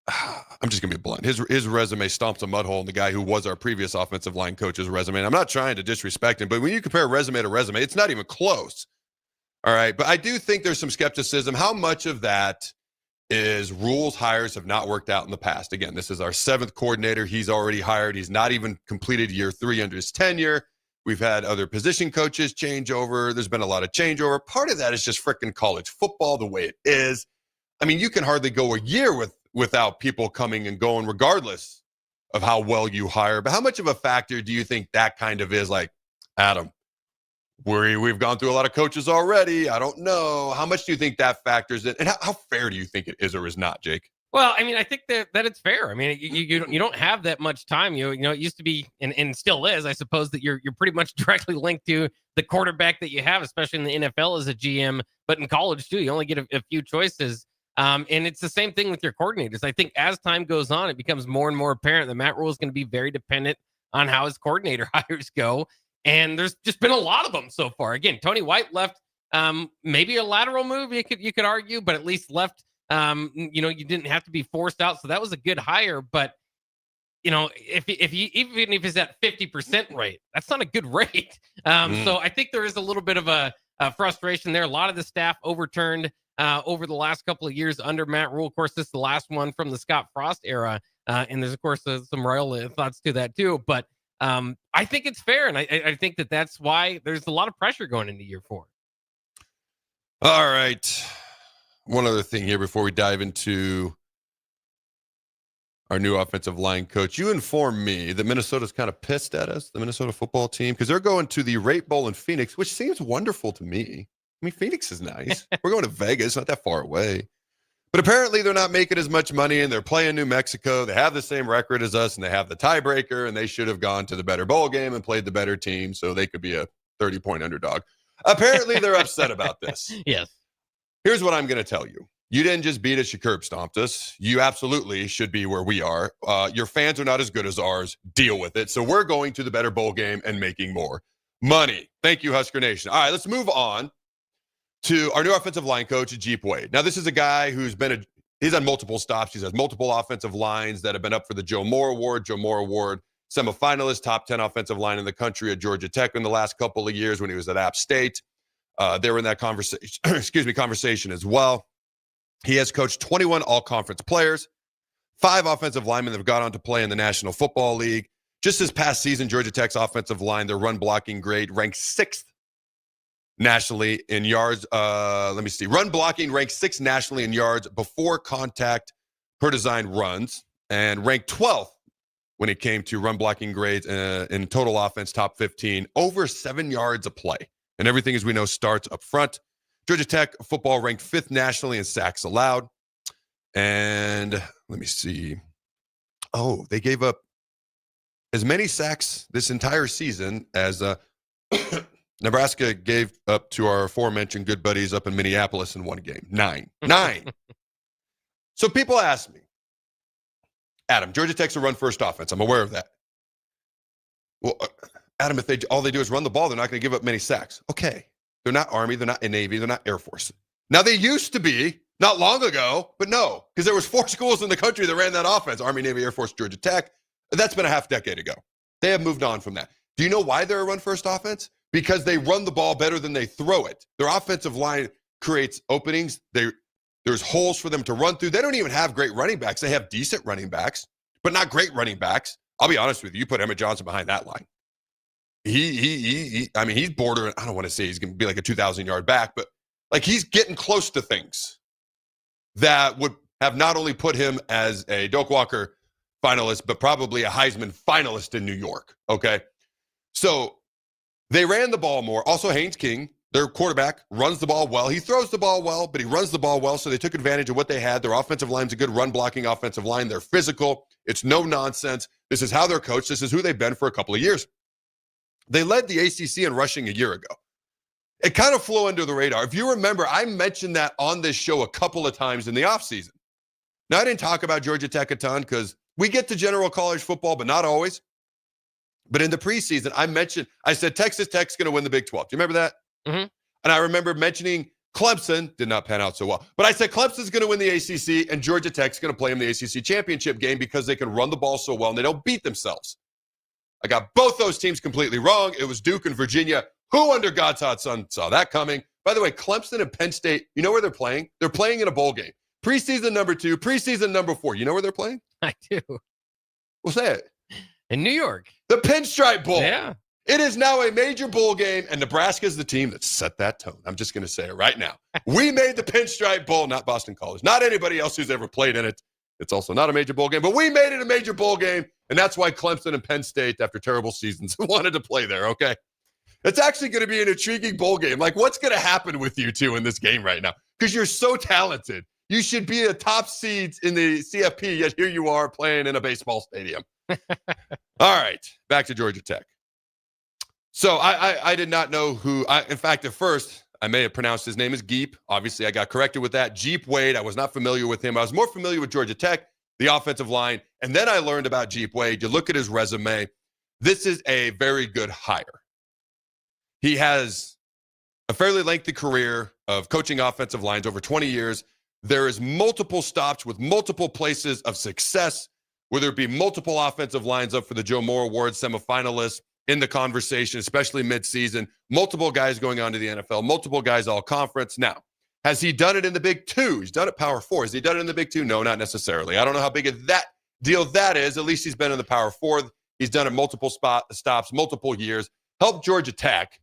S8: I'm just going to be blunt. His resume stomps a mud hole in the guy who was our previous offensive line coach's resume. And I'm not trying to disrespect him, but when you compare resume to resume, it's not even close. All right. But I do think there's some skepticism. How much of that is rules hires have not worked out in the past? Again, this is our 7th coordinator. He's already hired. He's not even completed year 3 under his tenure. We've had other position coaches change over. There's been a lot of changeover. Part of that is just freaking college football the way it is. I mean, you can hardly go a year without people coming and going regardless of how well you hire. But how much of a factor do you think that kind of is? Like, Adam, we've gone through a lot of coaches already. I don't know. How much do you think that factors in? And how fair do you think it is or is not, Jake?
S9: Well, I mean, I think that it's fair. I mean, you don't have that much time. You know, it used to be and still is, I suppose, that you're pretty much directly linked to the quarterback that you have, especially in the NFL as a GM, but in college too, you only get a few choices. And it's the same thing with your coordinators. I think as time goes on, it becomes more and more apparent that Matt Rule is going to be very dependent on how his coordinator hires go. And there's just been a lot of them so far. Again, Tony White left maybe a lateral move, you could argue, but at least left. You know, you didn't have to be forced out, so that was a good hire. But you know, even if it's at 50% rate, that's not a good rate. So I think there is a little bit of a frustration there. A lot of the staff overturned over the last couple of years under Matt Rule. Of course, this is the last one from the Scott Frost era. And there's, of course, some royal thoughts to that, too. But I think it's fair. And I think that's why there's a lot of pressure going into year 4.
S8: All right. One other thing here before we dive into our new offensive line coach. You informed me that Minnesota's kind of pissed at us, the Minnesota football team, because they're going to the Rate Bowl in Phoenix, which seems wonderful to me. I mean, Phoenix is nice. We're going to Vegas, not that far away. But apparently they're not making as much money, and they're playing New Mexico. They have the same record as us, and they have the tiebreaker, and they should have gone to the better bowl game and played the better team so they could be a 30-point underdog. Apparently they're upset about this.
S9: Yes.
S8: Here's what I'm going to tell you. You didn't just beat us, you curb stomped us. You absolutely should be where we are. Your fans are not as good as ours. Deal with it. So we're going to the better bowl game and making more money. Thank you, Husker Nation. All right, let's move on to our new offensive line coach, Jeep Wade. Now, this is a guy who's he's on multiple stops. He's had multiple offensive lines that have been up for the Joe Moore Award. Joe Moore Award, semifinalist, top 10 offensive line in the country at Georgia Tech in the last couple of years when he was at App State. They were in that conversation as well. He has coached 21 all-conference players, 5 offensive linemen that have gone on to play in the National Football League. Just this past season, Georgia Tech's offensive line, their run blocking grade, ranked 6th nationally in yards. Run blocking ranked 6th nationally in yards before contact per design runs, and ranked 12th when it came to run blocking grades in total offense, top 15, over 7 yards a play. And everything, as we know, starts up front. Georgia Tech football ranked 5th nationally in sacks allowed. And let me see. Oh, they gave up as many sacks this entire season as Nebraska gave up to our aforementioned good buddies up in Minneapolis in one game. 9. So people ask me, Adam, Georgia Tech's a run-first offense. I'm aware of that. Well, Adam, if all they do is run the ball, they're not going to give up many sacks. Okay. They're not Army. They're not Navy. They're not Air Force. Now, they used to be, not long ago, but no, because there was 4 schools in the country that ran that offense, Army, Navy, Air Force, Georgia Tech. That's been a half decade ago. They have moved on from that. Do you know why they're a run-first offense? Because they run the ball better than they throw it. Their offensive line creates openings. There's holes for them to run through. They don't even have great running backs. They have decent running backs, but not great running backs. I'll be honest with you. You put Emmett Johnson behind that line. He's bordering. I don't want to say he's going to be like a 2,000-yard back, but like he's getting close to things that would have not only put him as a Doak Walker finalist, but probably a Heisman finalist in New York. Okay. So they ran the ball more. Also, Haynes King, their quarterback, runs the ball well. He throws the ball well, but he runs the ball well. So they took advantage of what they had. Their offensive line's a good run blocking offensive line. They're physical. It's no nonsense. This is how they're coached. This is who they've been for a couple of years. They led the ACC in rushing a year ago. It kind of flew under the radar. If you remember, I mentioned that on this show a couple of times in the offseason. Now, I didn't talk about Georgia Tech a ton because we get to general college football, but not always. But in the preseason, I said Texas Tech's going to win the Big 12. Do you remember that?
S9: Mm-hmm.
S8: And I remember mentioning Clemson. Did not pan out so well. But I said Clemson's going to win the ACC and Georgia Tech's going to play in the ACC championship game because they can run the ball so well and they don't beat themselves. I got both those teams completely wrong. It was Duke and Virginia. Who under God's hot sun saw that coming? By the way, Clemson and Penn State, you know where they're playing? They're playing in a bowl game. Preseason number 2, preseason number 4. You know where they're playing?
S9: I do.
S8: Well, say it.
S9: In New York.
S8: The Pinstripe Bowl.
S9: Yeah.
S8: It is now a major bowl game, and Nebraska is the team that set that tone. I'm just going to say it right now. We made the Pinstripe Bowl, not Boston College, not anybody else who's ever played in it. It's also not a major bowl game, but we made it a major bowl game, and that's why Clemson and Penn State, after terrible seasons, wanted to play there, okay? It's actually going to be an intriguing bowl game. Like, what's going to happen with you two in this game right now? Because you're so talented. You should be a top seed in the CFP, yet here you are playing in a baseball stadium. All right, back to Georgia Tech. So I did not know who. In fact, at first, I may have pronounced his name as Geep. Obviously, I got corrected with that. Jeep Wade, I was not familiar with him. I was more familiar with Georgia Tech, the offensive line, and then I learned about Jeep Wade. You look at his resume. This is a very good hire. He has a fairly lengthy career of coaching offensive lines, over 20 years. There is multiple stops with multiple places of success, whether it be multiple offensive lines up for the Joe Moore Award semifinalists in the conversation, especially midseason, multiple guys going on to the NFL, multiple guys all conference. Now, Has he done it in the Big Two? He's done it Power Four. Has he done it in the Big Two? No, not necessarily. I don't know how big of that deal that is. At least he's been in the Power Four. He's done it multiple stops, multiple years. Helped Georgia Tech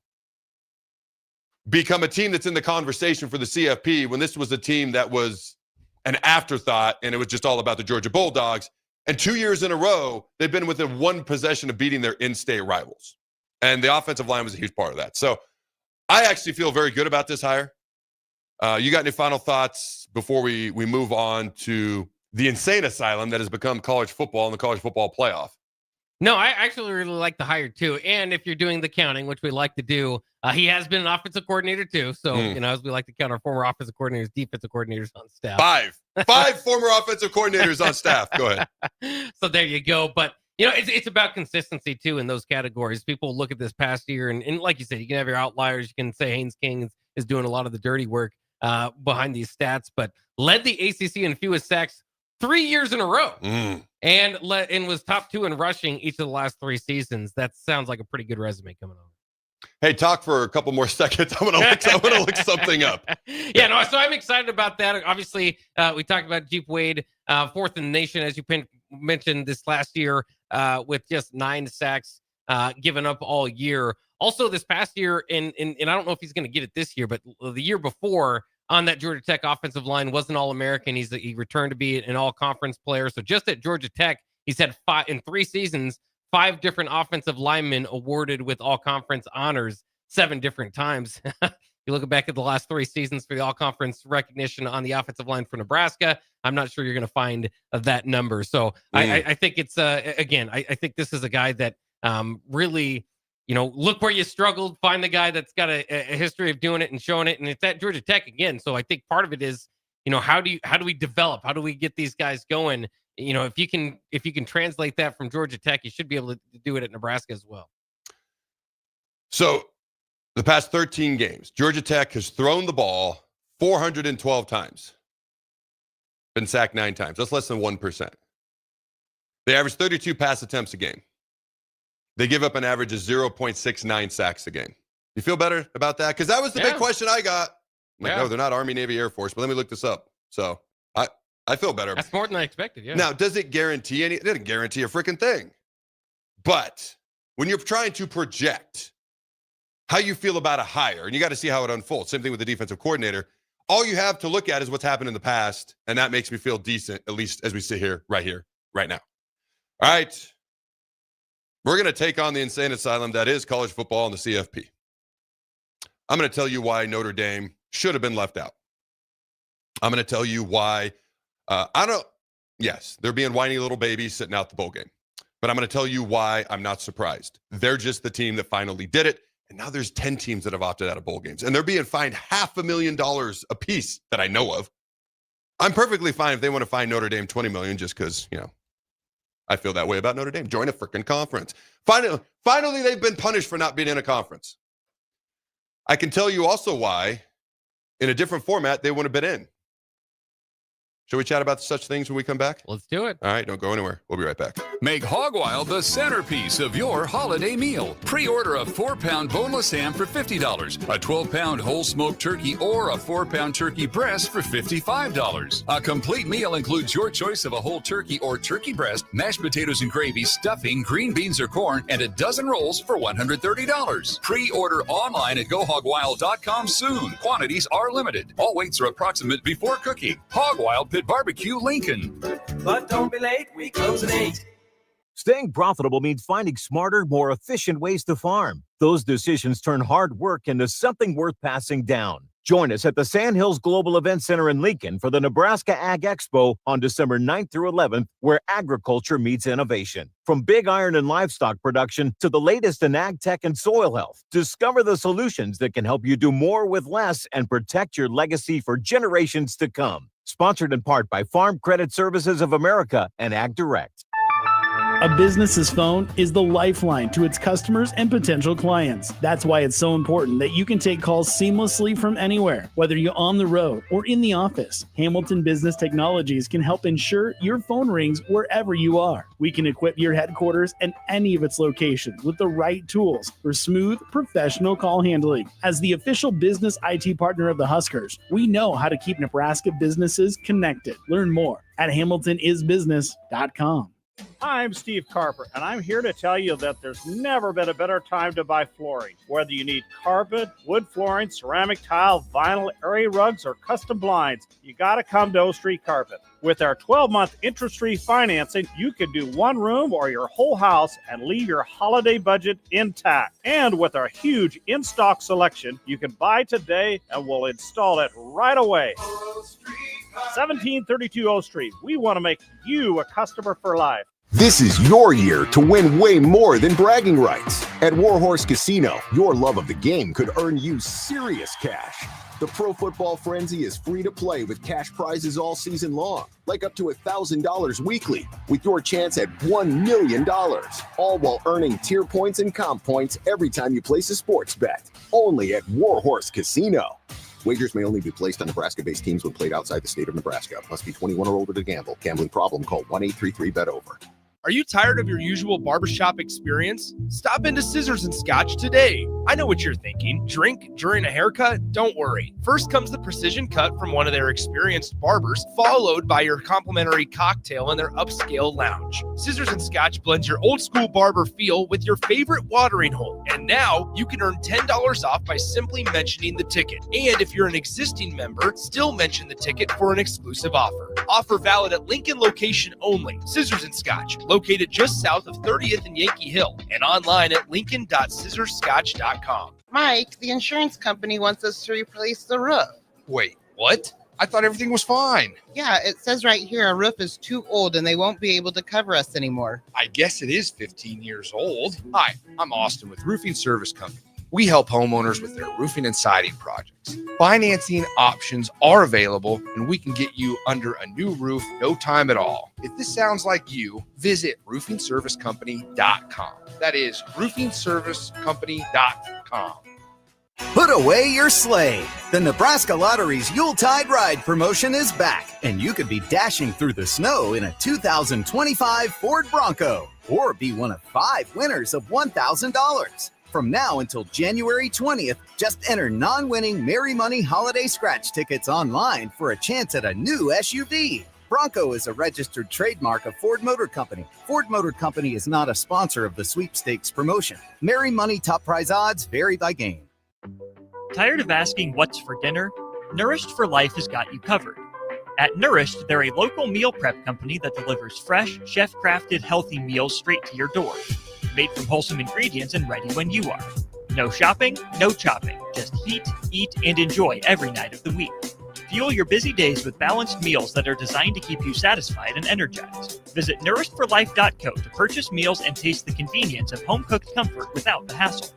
S8: become a team that's in the conversation for the CFP when this was a team that was an afterthought and it was just all about the Georgia Bulldogs. And 2 years in a row, they've been within one possession of beating their in-state rivals. And the offensive line was a huge part of that. So I actually feel very good about this hire. You got any final thoughts before we move on to the insane asylum that has become college football and the college football playoff?
S9: No, I actually really like the hire too. And if you're doing the counting, which we like to do, he has been an offensive coordinator too. So, as we like to count our former offensive coordinators, defensive coordinators on staff.
S8: Five former offensive coordinators on staff. Go ahead.
S9: So there you go. But, it's about consistency too in those categories. People look at this past year and like you said, you can have your outliers. You can say Haynes King is doing a lot of the dirty work behind these stats, but led the ACC in fewest sacks 3 years in a row. And was top 2 in rushing each of the last 3 seasons. That sounds like a pretty good resume coming on.
S8: Hey, talk for a couple more seconds. I'm gonna look something up.
S9: So I'm excited about that. Obviously, we talked about Jeep Wade, 4th in the nation, as you mentioned this last year, with just 9 sacks given up all year. Also, this past year, and I don't know if he's going to get it this year, but the year before on that Georgia Tech offensive line was an All-American. He returned to be an All-Conference player. So just at Georgia Tech, he's had 3 seasons, 5 different offensive linemen awarded with All-Conference honors 7 different times. You look back at the last 3 seasons for the All-Conference recognition on the offensive line for Nebraska, I'm not sure you're going to find that number. So I think it's, again, I think this is a guy that really, look where you struggled, find the guy that's got a history of doing it and showing it. And it's at Georgia Tech again. So I think part of it is, how do we develop? How do we get these guys going? If you can translate that from Georgia Tech, you should be able to do it at Nebraska as well.
S8: So the past 13 games, Georgia Tech has thrown the ball 412 times, been sacked 9 times. That's less than 1%. They average 32 pass attempts a game. They give up an average of 0.69 sacks a game. You feel better about that? Because that was the big question I got. No, they're not Army, Navy, Air Force, but let me look this up. So I feel better.
S9: That's more than I expected, yeah.
S8: Now, does it guarantee It doesn't guarantee a freaking thing. But when you're trying to project how you feel about a hire, and you got to see how it unfolds, same thing with the defensive coordinator, all you have to look at is what's happened in the past, and that makes me feel decent, at least as we sit here, right now. All right. We're going to take on the insane asylum that is college football and the CFP. I'm going to tell you why Notre Dame should have been left out. I'm going to tell you why they're being whiny little babies sitting out the bowl game. But I'm going to tell you why I'm not surprised. They're just the team that finally did it. And now there's 10 teams that have opted out of bowl games. And they're being fined $500,000 a piece that I know of. I'm perfectly fine if they want to fine Notre Dame $20 million just because, I feel that way about Notre Dame. Join a freaking conference. Finally, they've been punished for not being in a conference. I can tell you also why, in a different format, they wouldn't have been in. Should we chat about such things when we come back?
S9: Let's do it.
S8: All right, don't go anywhere. We'll be right back.
S1: Make Hog Wild the centerpiece of your holiday meal. Pre-order a 4-pound boneless ham for $50, a 12-pound whole smoked turkey, or a 4-pound turkey breast for $55. A complete meal includes your choice of a whole turkey or turkey breast, mashed potatoes and gravy, stuffing, green beans or corn, and a dozen rolls for $130. Pre-order online at GoHogWild.com soon. Quantities are limited. All weights are approximate before cooking. Hog Wild Pit Barbecue, Lincoln.
S2: But don't be late, we close at 8.
S10: Staying profitable means finding smarter, more efficient ways to farm. Those decisions turn hard work into something worth passing down. Join us at the Sandhills Global Event Center in Lincoln for the Nebraska Ag Expo on December 9th through 11th, where agriculture meets innovation. From big iron and livestock production to the latest in ag tech and soil health, discover the solutions that can help you do more with less and protect your legacy for generations to come. Sponsored in part by Farm Credit Services of America and Ag Direct.
S12: A business's phone is the lifeline to its customers and potential clients. That's why it's so important that you can take calls seamlessly from anywhere, whether you're on the road or in the office. Hamilton Business Technologies can help ensure your phone rings wherever you are. We can equip your headquarters and any of its locations with the right tools for smooth, professional call handling. As the official business IT partner of the Huskers, we know how to keep Nebraska businesses connected. Learn more at hamiltonisbusiness.com.
S14: I'm Steve Carper, and I'm here to tell you that there's never been a better time to buy flooring. Whether you need carpet, wood flooring, ceramic tile, vinyl, area rugs, or custom blinds, you got to come to O Street Carpet. With our 12-month interest-free financing, you can do one room or your whole house and leave your holiday budget intact. And with our huge in-stock selection, you can buy today and we'll install it right away. 1732 O Street. We want to make you a customer for life.
S15: This is your year to win way more than bragging rights. At Warhorse Casino, your love of the game could earn you serious cash. The Pro Football Frenzy is free to play with cash prizes all season long, like up to $1,000 weekly, with your chance at $1 million, all while earning tier points and comp points every time you place a sports bet. Only at Warhorse Casino. Wagers may only be placed on Nebraska-based teams when played outside the state of Nebraska. Must be 21 or older to gamble. Gambling problem? Call 1-833-BET-OVER.
S4: Are you tired of your usual barbershop experience? Stop into Scissors and Scotch today. I know what you're thinking. Drink during a haircut? Don't worry. First comes the precision cut from one of their experienced barbers, followed by your complimentary cocktail in their upscale lounge. Scissors and Scotch blends your old school barber feel with your favorite watering hole. And now you can earn $10 off by simply mentioning the ticket. And if you're an existing member, still mention the ticket for an exclusive offer. Offer valid at Lincoln location only. Scissors and Scotch, located just south of 30th and Yankee Hill, and online at lincoln.scissorscotch.com.
S16: Mike, the insurance company wants us to replace the roof.
S17: Wait, what? I thought everything was fine.
S16: Yeah, it says right here our roof is too old and they won't be able to cover us anymore.
S17: I guess it is 15 years old. Hi, I'm Austin with Roofing Service Company. We help homeowners with their roofing and siding projects. Financing options are available, and we can get you under a new roof no time at all. If this sounds like you, visit roofingservicecompany.com. That is roofingservicecompany.com.
S11: Put away your sleigh. The Nebraska Lottery's Yuletide Ride promotion is back, and you could be dashing through the snow in a 2025 Ford Bronco, or be one of 5 winners of $1,000. From now until January 20th, just enter non-winning Merry Money holiday scratch tickets online for a chance at a new SUV. Bronco is a registered trademark of Ford Motor Company. Ford Motor Company is not a sponsor of the sweepstakes promotion. Merry Money top prize odds vary by game.
S3: Tired of asking what's for dinner? Nourished for Life has got you covered. At Nourished, they're a local meal prep company that delivers fresh, chef-crafted, healthy meals straight to your door. Made from wholesome ingredients and ready when you are. No shopping, no chopping. Just heat, eat, and enjoy every night of the week. Fuel your busy days with balanced meals that are designed to keep you satisfied and energized. Visit nourishedforlife.co to purchase meals and taste the convenience of home-cooked comfort without the hassle.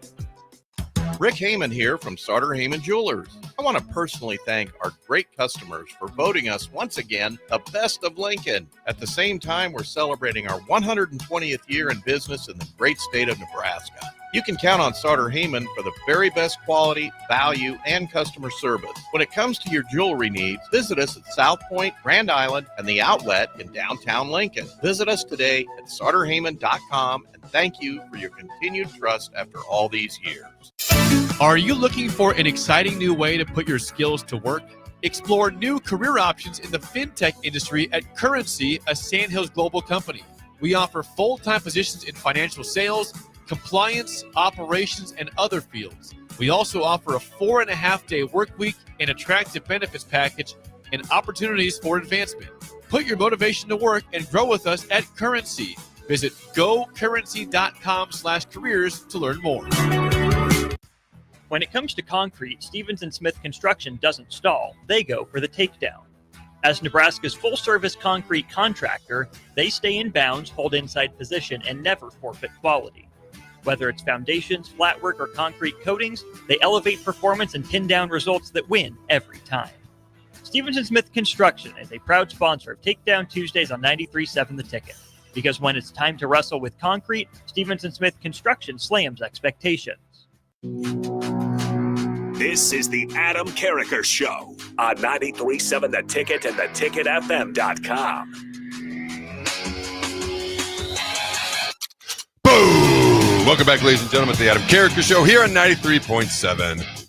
S18: Rick Heyman here from Sauter Heyman Jewelers. I want to personally thank our great customers for voting us once again the best of Lincoln. At the same time, we're celebrating our 120th year in business in the great state of Nebraska. You can count on Sauter Heyman for the very best quality, value, and customer service. When it comes to your jewelry needs, visit us at South Point, Grand Island, and the Outlet in downtown Lincoln. Visit us today at sauterheyman.com, and thank you for your continued trust after all these years.
S4: Are you looking for an exciting new way to put your skills to work? Explore new career options in the fintech industry at Currency, a Sandhills global company. We offer full-time positions in financial sales, compliance, operations, and other fields. We also offer a 4.5-day work week, an attractive benefits package, and opportunities for advancement. Put your motivation to work and grow with us at Currency. Visit gocurrency.com/careers to learn more.
S3: When it comes to concrete, Stevens & Smith Construction doesn't stall. They go for the takedown. As Nebraska's full-service concrete contractor, they stay in bounds, hold inside position, and never forfeit quality. Whether it's foundations, flatwork, or concrete coatings, they elevate performance and pin down results that win every time. Stevens & Smith Construction is a proud sponsor of Takedown Tuesdays on 93.7 The Ticket. Because when it's time to wrestle with concrete, Stevenson Smith Construction slams expectations.
S6: This is the Adam Carriker Show on 93.7 The Ticket and theticketfm.com.
S8: Boom! Welcome back, ladies and gentlemen, to the Adam Carriker Show here on 93.7.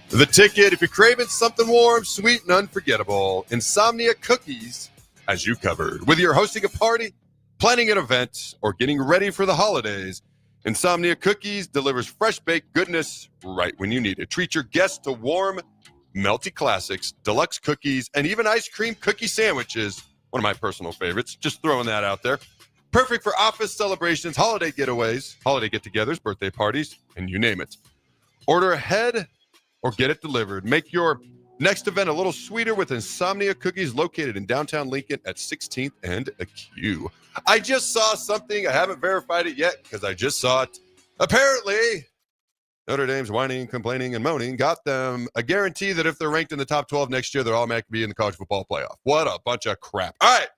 S8: The Ticket. If you're craving something warm, sweet, and unforgettable, Insomnia Cookies has you covered. Whether you're hosting a party, planning an event, or getting ready for the holidays, Insomnia Cookies delivers fresh-baked goodness right when you need it. Treat your guests to warm, melty classics, deluxe cookies, and even ice cream cookie sandwiches. One of my personal favorites. Just throwing that out there. Perfect for office celebrations, holiday getaways, holiday get-togethers, birthday parties, and you name it. Order ahead or get it delivered. Make your next event a little sweeter with Insomnia Cookies located in downtown Lincoln at 16th and Q. I just saw something. I haven't verified it yet because I just saw it. Apparently, Notre Dame's whining, complaining, and moaning got them a guarantee that if they're ranked in the top 12 next year, they're automatically be in the college football playoff. What a bunch of crap. All right.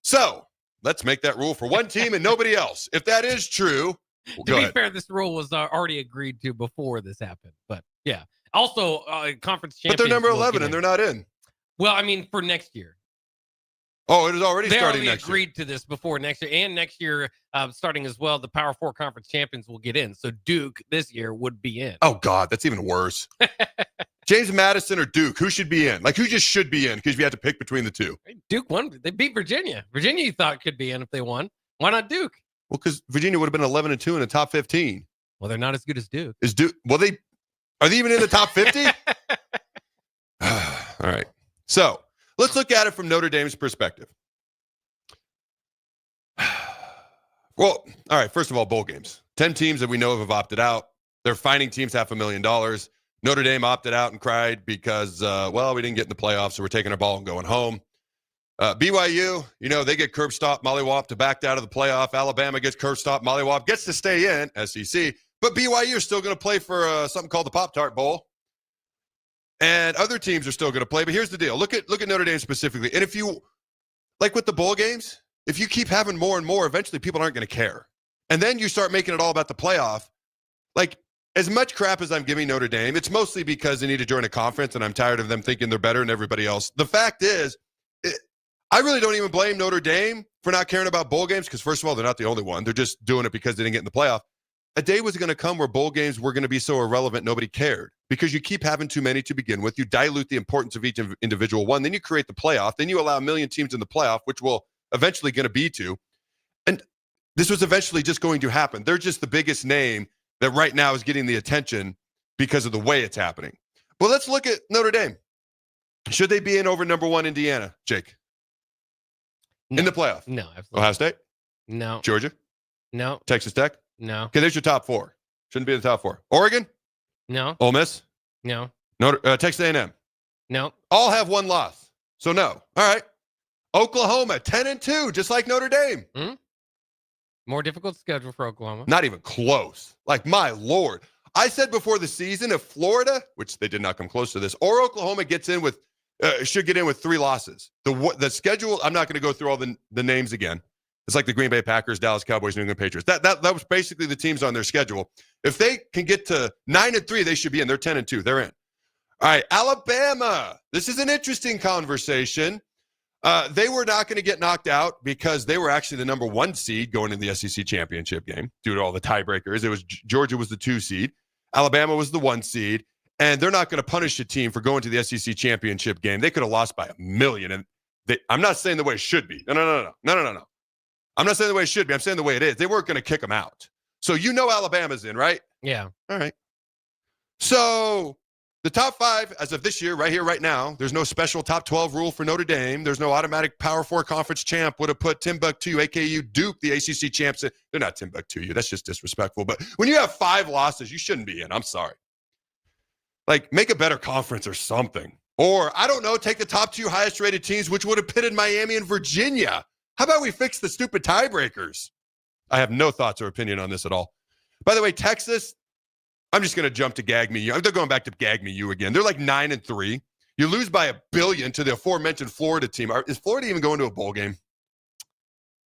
S8: So let's make that rule for one team and nobody else. If that is true,
S9: to be fair, this rule was already agreed to before this happened. But yeah. Also, conference champions.
S8: But they're number 11 and they're not in.
S9: Well, I mean, for next year.
S8: Oh, it is already starting next year.
S9: They agreed to this before next year. And next year, starting as well, the Power 4 conference champions will get in. So Duke this year would be in.
S8: Oh, God, that's even worse. James Madison or Duke, who should be in? Like, who just should be in? Because you have to pick between the two.
S9: Duke won. They beat Virginia. Virginia, you thought could be in if they won. Why not Duke?
S8: Well, because Virginia would have been 11-2 in the top 15.
S9: Well, they're not as good as Duke.
S8: Is Duke? Well, are they even in the top 50? All right. So let's look at it from Notre Dame's perspective. Well, all right. First of all, bowl games. 10 teams that we know of have opted out. They're fining teams $500,000. Notre Dame opted out and cried because, we didn't get in the playoffs, so we're taking our ball and going home. BYU, they get curb stop, mollywop to back out of the playoff. Alabama gets curb stop, mollywop, gets to stay in, SEC. But BYU is still going to play for something called the Pop-Tart Bowl. And other teams are still going to play. But here's the deal. Look at Notre Dame specifically. And if you, like with the bowl games, if you keep having more and more, eventually people aren't going to care. And then you start making it all about the playoff. Like, as much crap as I'm giving Notre Dame, it's mostly because they need to join a conference, and I'm tired of them thinking they're better than everybody else. The fact is, I really don't even blame Notre Dame for not caring about bowl games because, first of all, they're not the only one. They're just doing it because they didn't get in the playoff. A day was going to come where bowl games were going to be so irrelevant nobody cared because you keep having too many to begin with. You dilute the importance of each individual one. Then you create the playoff. Then you allow 1 million teams in the playoff, which will eventually going to be 2. And this was eventually just going to happen. They're just the biggest name that right now is getting the attention because of the way it's happening. Well, let's look at Notre Dame. Should they be in over number 1 Indiana, Jake?
S9: No.
S8: In the playoff?
S9: No, absolutely.
S8: Ohio State?
S9: No.
S8: Georgia?
S9: No.
S8: Texas Tech?
S9: No.
S8: Okay, there's your top 4. Shouldn't be in the top 4. Oregon?
S9: No.
S8: Ole Miss?
S9: No.
S8: Texas A&M?
S9: No.
S8: All have 1 loss. So no. All right. Oklahoma, 10-2, just like Notre Dame.
S9: Mm-hmm. More difficult schedule for Oklahoma.
S8: Not even close. Like, my Lord. I said before the season, if Florida, which they did not come close to this, or Oklahoma gets in with should get in with 3 losses. The schedule, I'm not going to go through all the names again. It's like the Green Bay Packers, Dallas Cowboys, New England Patriots. That was basically the teams on their schedule. If they can get to 9-3, they should be in. They're 10-2. They're in. All right, Alabama. This is an interesting conversation. They were not going to get knocked out because they were actually the number 1 seed going into the SEC championship game due to all the tiebreakers. It was Georgia was the 2 seed. Alabama was the 1 seed. And they're not going to punish a team for going to the SEC championship game. They could have lost by 1 million. And I'm not saying the way it should be. No. I'm not saying the way it should be. I'm saying the way it is. They weren't going to kick them out. So Alabama's in, right?
S9: Yeah.
S8: All right. So the top 5, as of this year, right here, right now, there's no special top 12 rule for Notre Dame. There's no automatic Power 4 conference champ. Would have put Timbuktu, AKU, Duke, the ACC champs. They're not Timbuktu. That's just disrespectful. But when you have 5 losses, you shouldn't be in. I'm sorry. Like, make a better conference or something. Or, I don't know, take the top 2 highest rated teams, which would have pitted Miami and Virginia. How about we fix the stupid tiebreakers? I have no thoughts or opinion on this at all. By the way, Texas, I'm just going to jump to Gag Me You. They're going back to Gag Me You again. They're like 9-3. You lose by $1 billion to the aforementioned Florida team. Is Florida even going to a bowl game?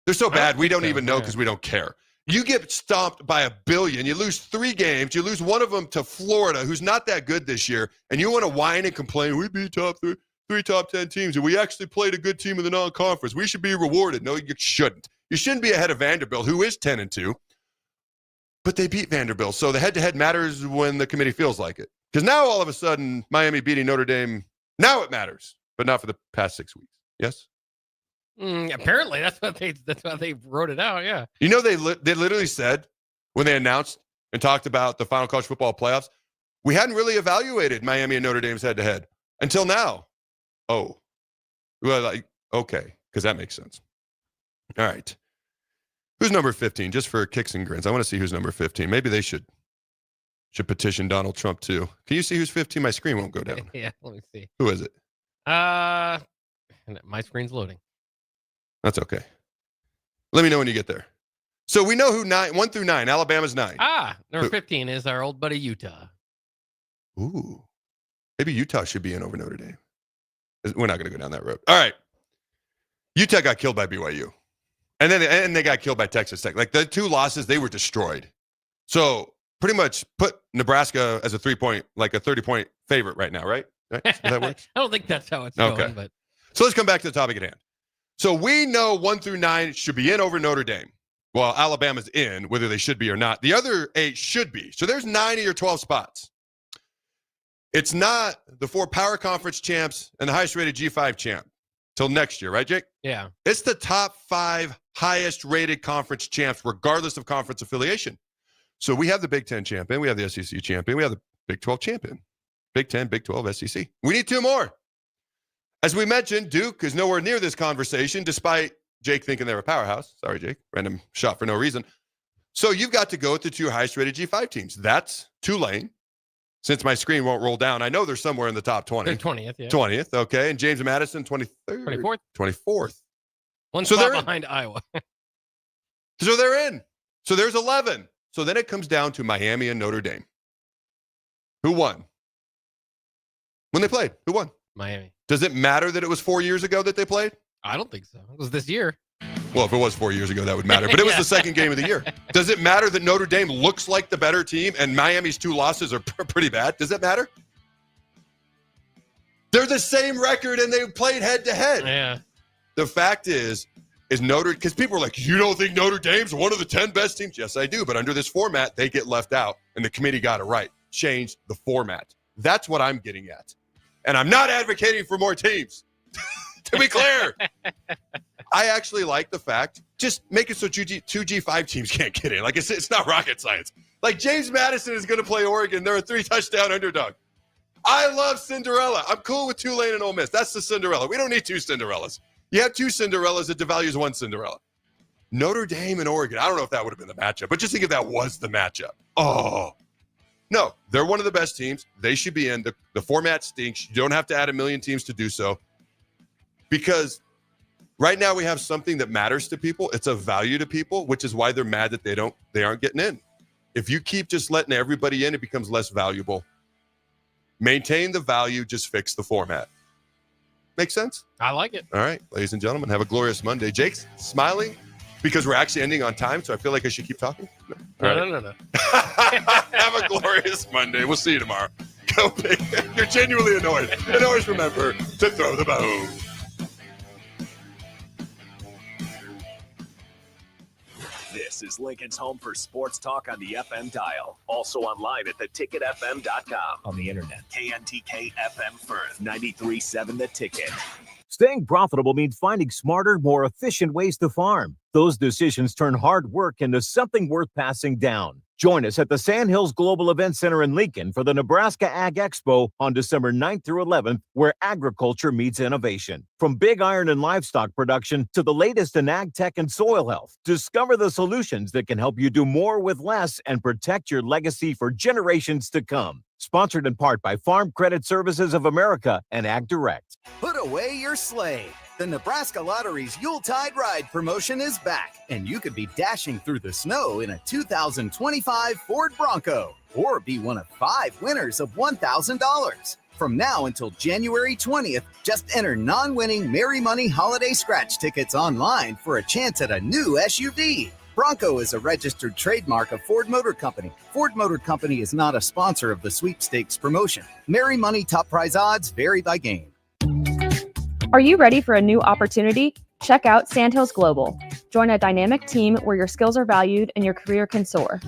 S8: They're so bad, we don't even know because we don't care. You get stomped by $1 billion. You lose 3 games. You lose one of them to Florida, who's not that good this year, and you want to whine and complain, we beat three top 10 teams, and we actually played a good team in the non-conference. We should be rewarded. No, you shouldn't. You shouldn't be ahead of Vanderbilt, who is 10-2, but they beat Vanderbilt. So the head-to-head matters when the committee feels like it. Because now all of a sudden, Miami beating Notre Dame, now it matters, but not for the past 6 weeks. Yes?
S9: Apparently, that's why they wrote it out. Yeah.
S8: You know, they literally said when they announced and talked about the final college football playoffs, we hadn't really evaluated Miami and Notre Dame's head-to-head until now. Oh, well, like, okay, because that makes sense. All right. Who's number 15? Just for kicks and grins. I want to see who's number 15. Maybe they should petition Donald Trump too. Can you see who's 15? My screen won't go down.
S9: Yeah, let me see.
S8: Who is it?
S9: My screen's loading.
S8: That's okay. Let me know when you get there. So we know who 1 through 9. Alabama's 9.
S9: Number 15 is our old buddy Utah.
S8: Ooh. Maybe Utah should be in over Notre Dame. We're not going to go down that road. All right. Utah got killed by BYU. And then they got killed by Texas Tech. Like the 2 losses, they were destroyed. So pretty much put Nebraska as a 30-point favorite right now, right? Does that work?
S9: I don't think that's how it's
S8: okay.
S9: going. But
S8: so let's come back to the topic at hand. So we know 1 through 9 should be in over Notre Dame. Well, Alabama's in, whether they should be or not. The other 8 should be. So there's 9 of your 12 spots. It's not the 4 power conference champs and the highest rated G5 champ till next year, right, Jake?
S9: Yeah.
S8: It's the top 5 highest rated conference champs, regardless of conference affiliation. So we have the Big Ten champion. We have the SEC champion. We have the Big 12 champion. Big 10, Big 12, SEC. We need 2 more. As we mentioned, Duke is nowhere near this conversation, despite Jake thinking they're a powerhouse. Sorry, Jake. Random shot for no reason. So you've got to go with the 2 highest rated G5 teams. That's Tulane. Since my screen won't roll down, I know they're somewhere in the top 20.
S9: They're 20th, yeah.
S8: 20th, okay. And James Madison, 23rd.
S9: 24th. One
S8: so
S9: spot
S8: they're
S9: behind Iowa.
S8: So they're in. So there's 11. So then it comes down to Miami and Notre Dame. Who won? When they played, who won?
S9: Miami.
S8: Does it matter that it was 4 years ago that they played?
S9: I don't think so. It was this year.
S8: Well, if it was 4 years ago, that would matter. But it was the second game of the year. Does it matter that Notre Dame looks like the better team and Miami's 2 losses are pretty bad? Does it matter? They're the same record and they played head-to-head.
S9: Yeah.
S8: The fact is because people are like, you don't think Notre Dame's one of the 10 best teams? Yes, I do. But under this format, they get left out. And the committee got it right. Changed the format. That's what I'm getting at. And I'm not advocating for more teams. To be clear. I actually like the fact, just make it so 2 G5 teams can't get in. Like, it's not rocket science. Like, James Madison is going to play Oregon. They're a 3-touchdown underdog. I love Cinderella. I'm cool with Tulane and Ole Miss. That's the Cinderella. We don't need 2 Cinderellas. You have 2 Cinderellas, it devalues 1 Cinderella. Notre Dame and Oregon, I don't know if that would have been the matchup, but just think if that was the matchup. Oh. No, they're one of the best teams. They should be in. The format stinks. You don't have to add 1 million teams to do so. Because right now we have something that matters to people. It's of value to people, which is why they're mad that they aren't getting in. If you keep just letting everybody in, it becomes less valuable. Maintain the value, just fix the format. Make sense?
S9: I like it.
S8: All right, ladies and gentlemen, have a glorious Monday. Jake's smiling because we're actually ending on time, so I feel like I should keep talking.
S9: No.
S8: Have a glorious Monday. We'll see you tomorrow. Go big. You're genuinely annoyed. And always remember to throw the bone.
S6: This is Lincoln's home for sports talk on the FM dial. Also online at theticketfm.com. On the internet, KNTK FM Firth, 93.7 The Ticket.
S10: Staying profitable means finding smarter, more efficient ways to farm. Those decisions turn hard work into something worth passing down. Join us at the Sandhills Global Event Center in Lincoln for the Nebraska Ag Expo on December 9th through 11th, where agriculture meets innovation. From big iron and livestock production to the latest in ag tech and soil health, discover the solutions that can help you do more with less and protect your legacy for generations to come. Sponsored in part by Farm Credit Services of America and Ag Direct.
S11: Put away your sleigh. The Nebraska Lottery's Yuletide Ride promotion is back, and you could be dashing through the snow in a 2025 Ford Bronco, or be one of 5 winners of $1,000. From now until January 20th, just enter non-winning Merry Money Holiday Scratch tickets online for a chance at a new SUV. Bronco is a registered trademark of Ford Motor Company. Ford Motor Company is not a sponsor of the sweepstakes promotion. Merry Money top prize odds vary by game.
S19: Are you ready for a new opportunity? Check out Sandhills Global. Join a dynamic team where your skills are valued and your career can soar.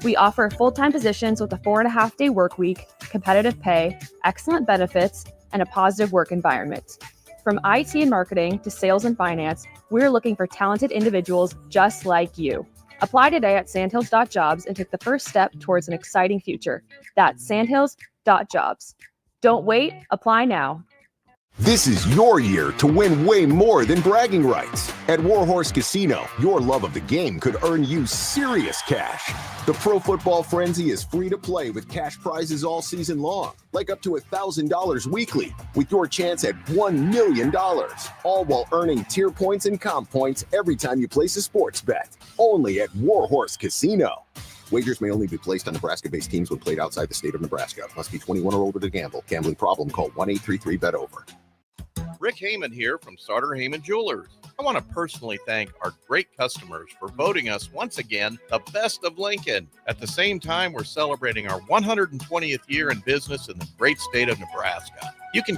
S19: We offer full-time positions with a 4.5-day work week, competitive pay, excellent benefits, and a positive work environment. From IT and marketing to sales and finance, we're looking for talented individuals just like you. Apply today at sandhills.jobs and take the first step towards an exciting future. That's sandhills.jobs. Don't wait, apply now.
S15: This is your year to win way more than bragging rights. At Warhorse Casino, your love of the game could earn you serious cash. The Pro Football Frenzy is free to play with cash prizes all season long, like up to $1,000 weekly, with your chance at $1 million, all while earning tier points and comp points every time you place a sports bet. Only at Warhorse Casino. Wagers may only be placed on Nebraska-based teams when played outside the state of Nebraska. Must be 21 or older to gamble. Gambling problem? Call 1-833-BET-OVER.
S18: Rick Heyman here from Sartor Heyman Jewelers. I want to personally thank our great customers for voting us once again the best of Lincoln. At the same time, we're celebrating our 120th year in business in the great state of Nebraska. You can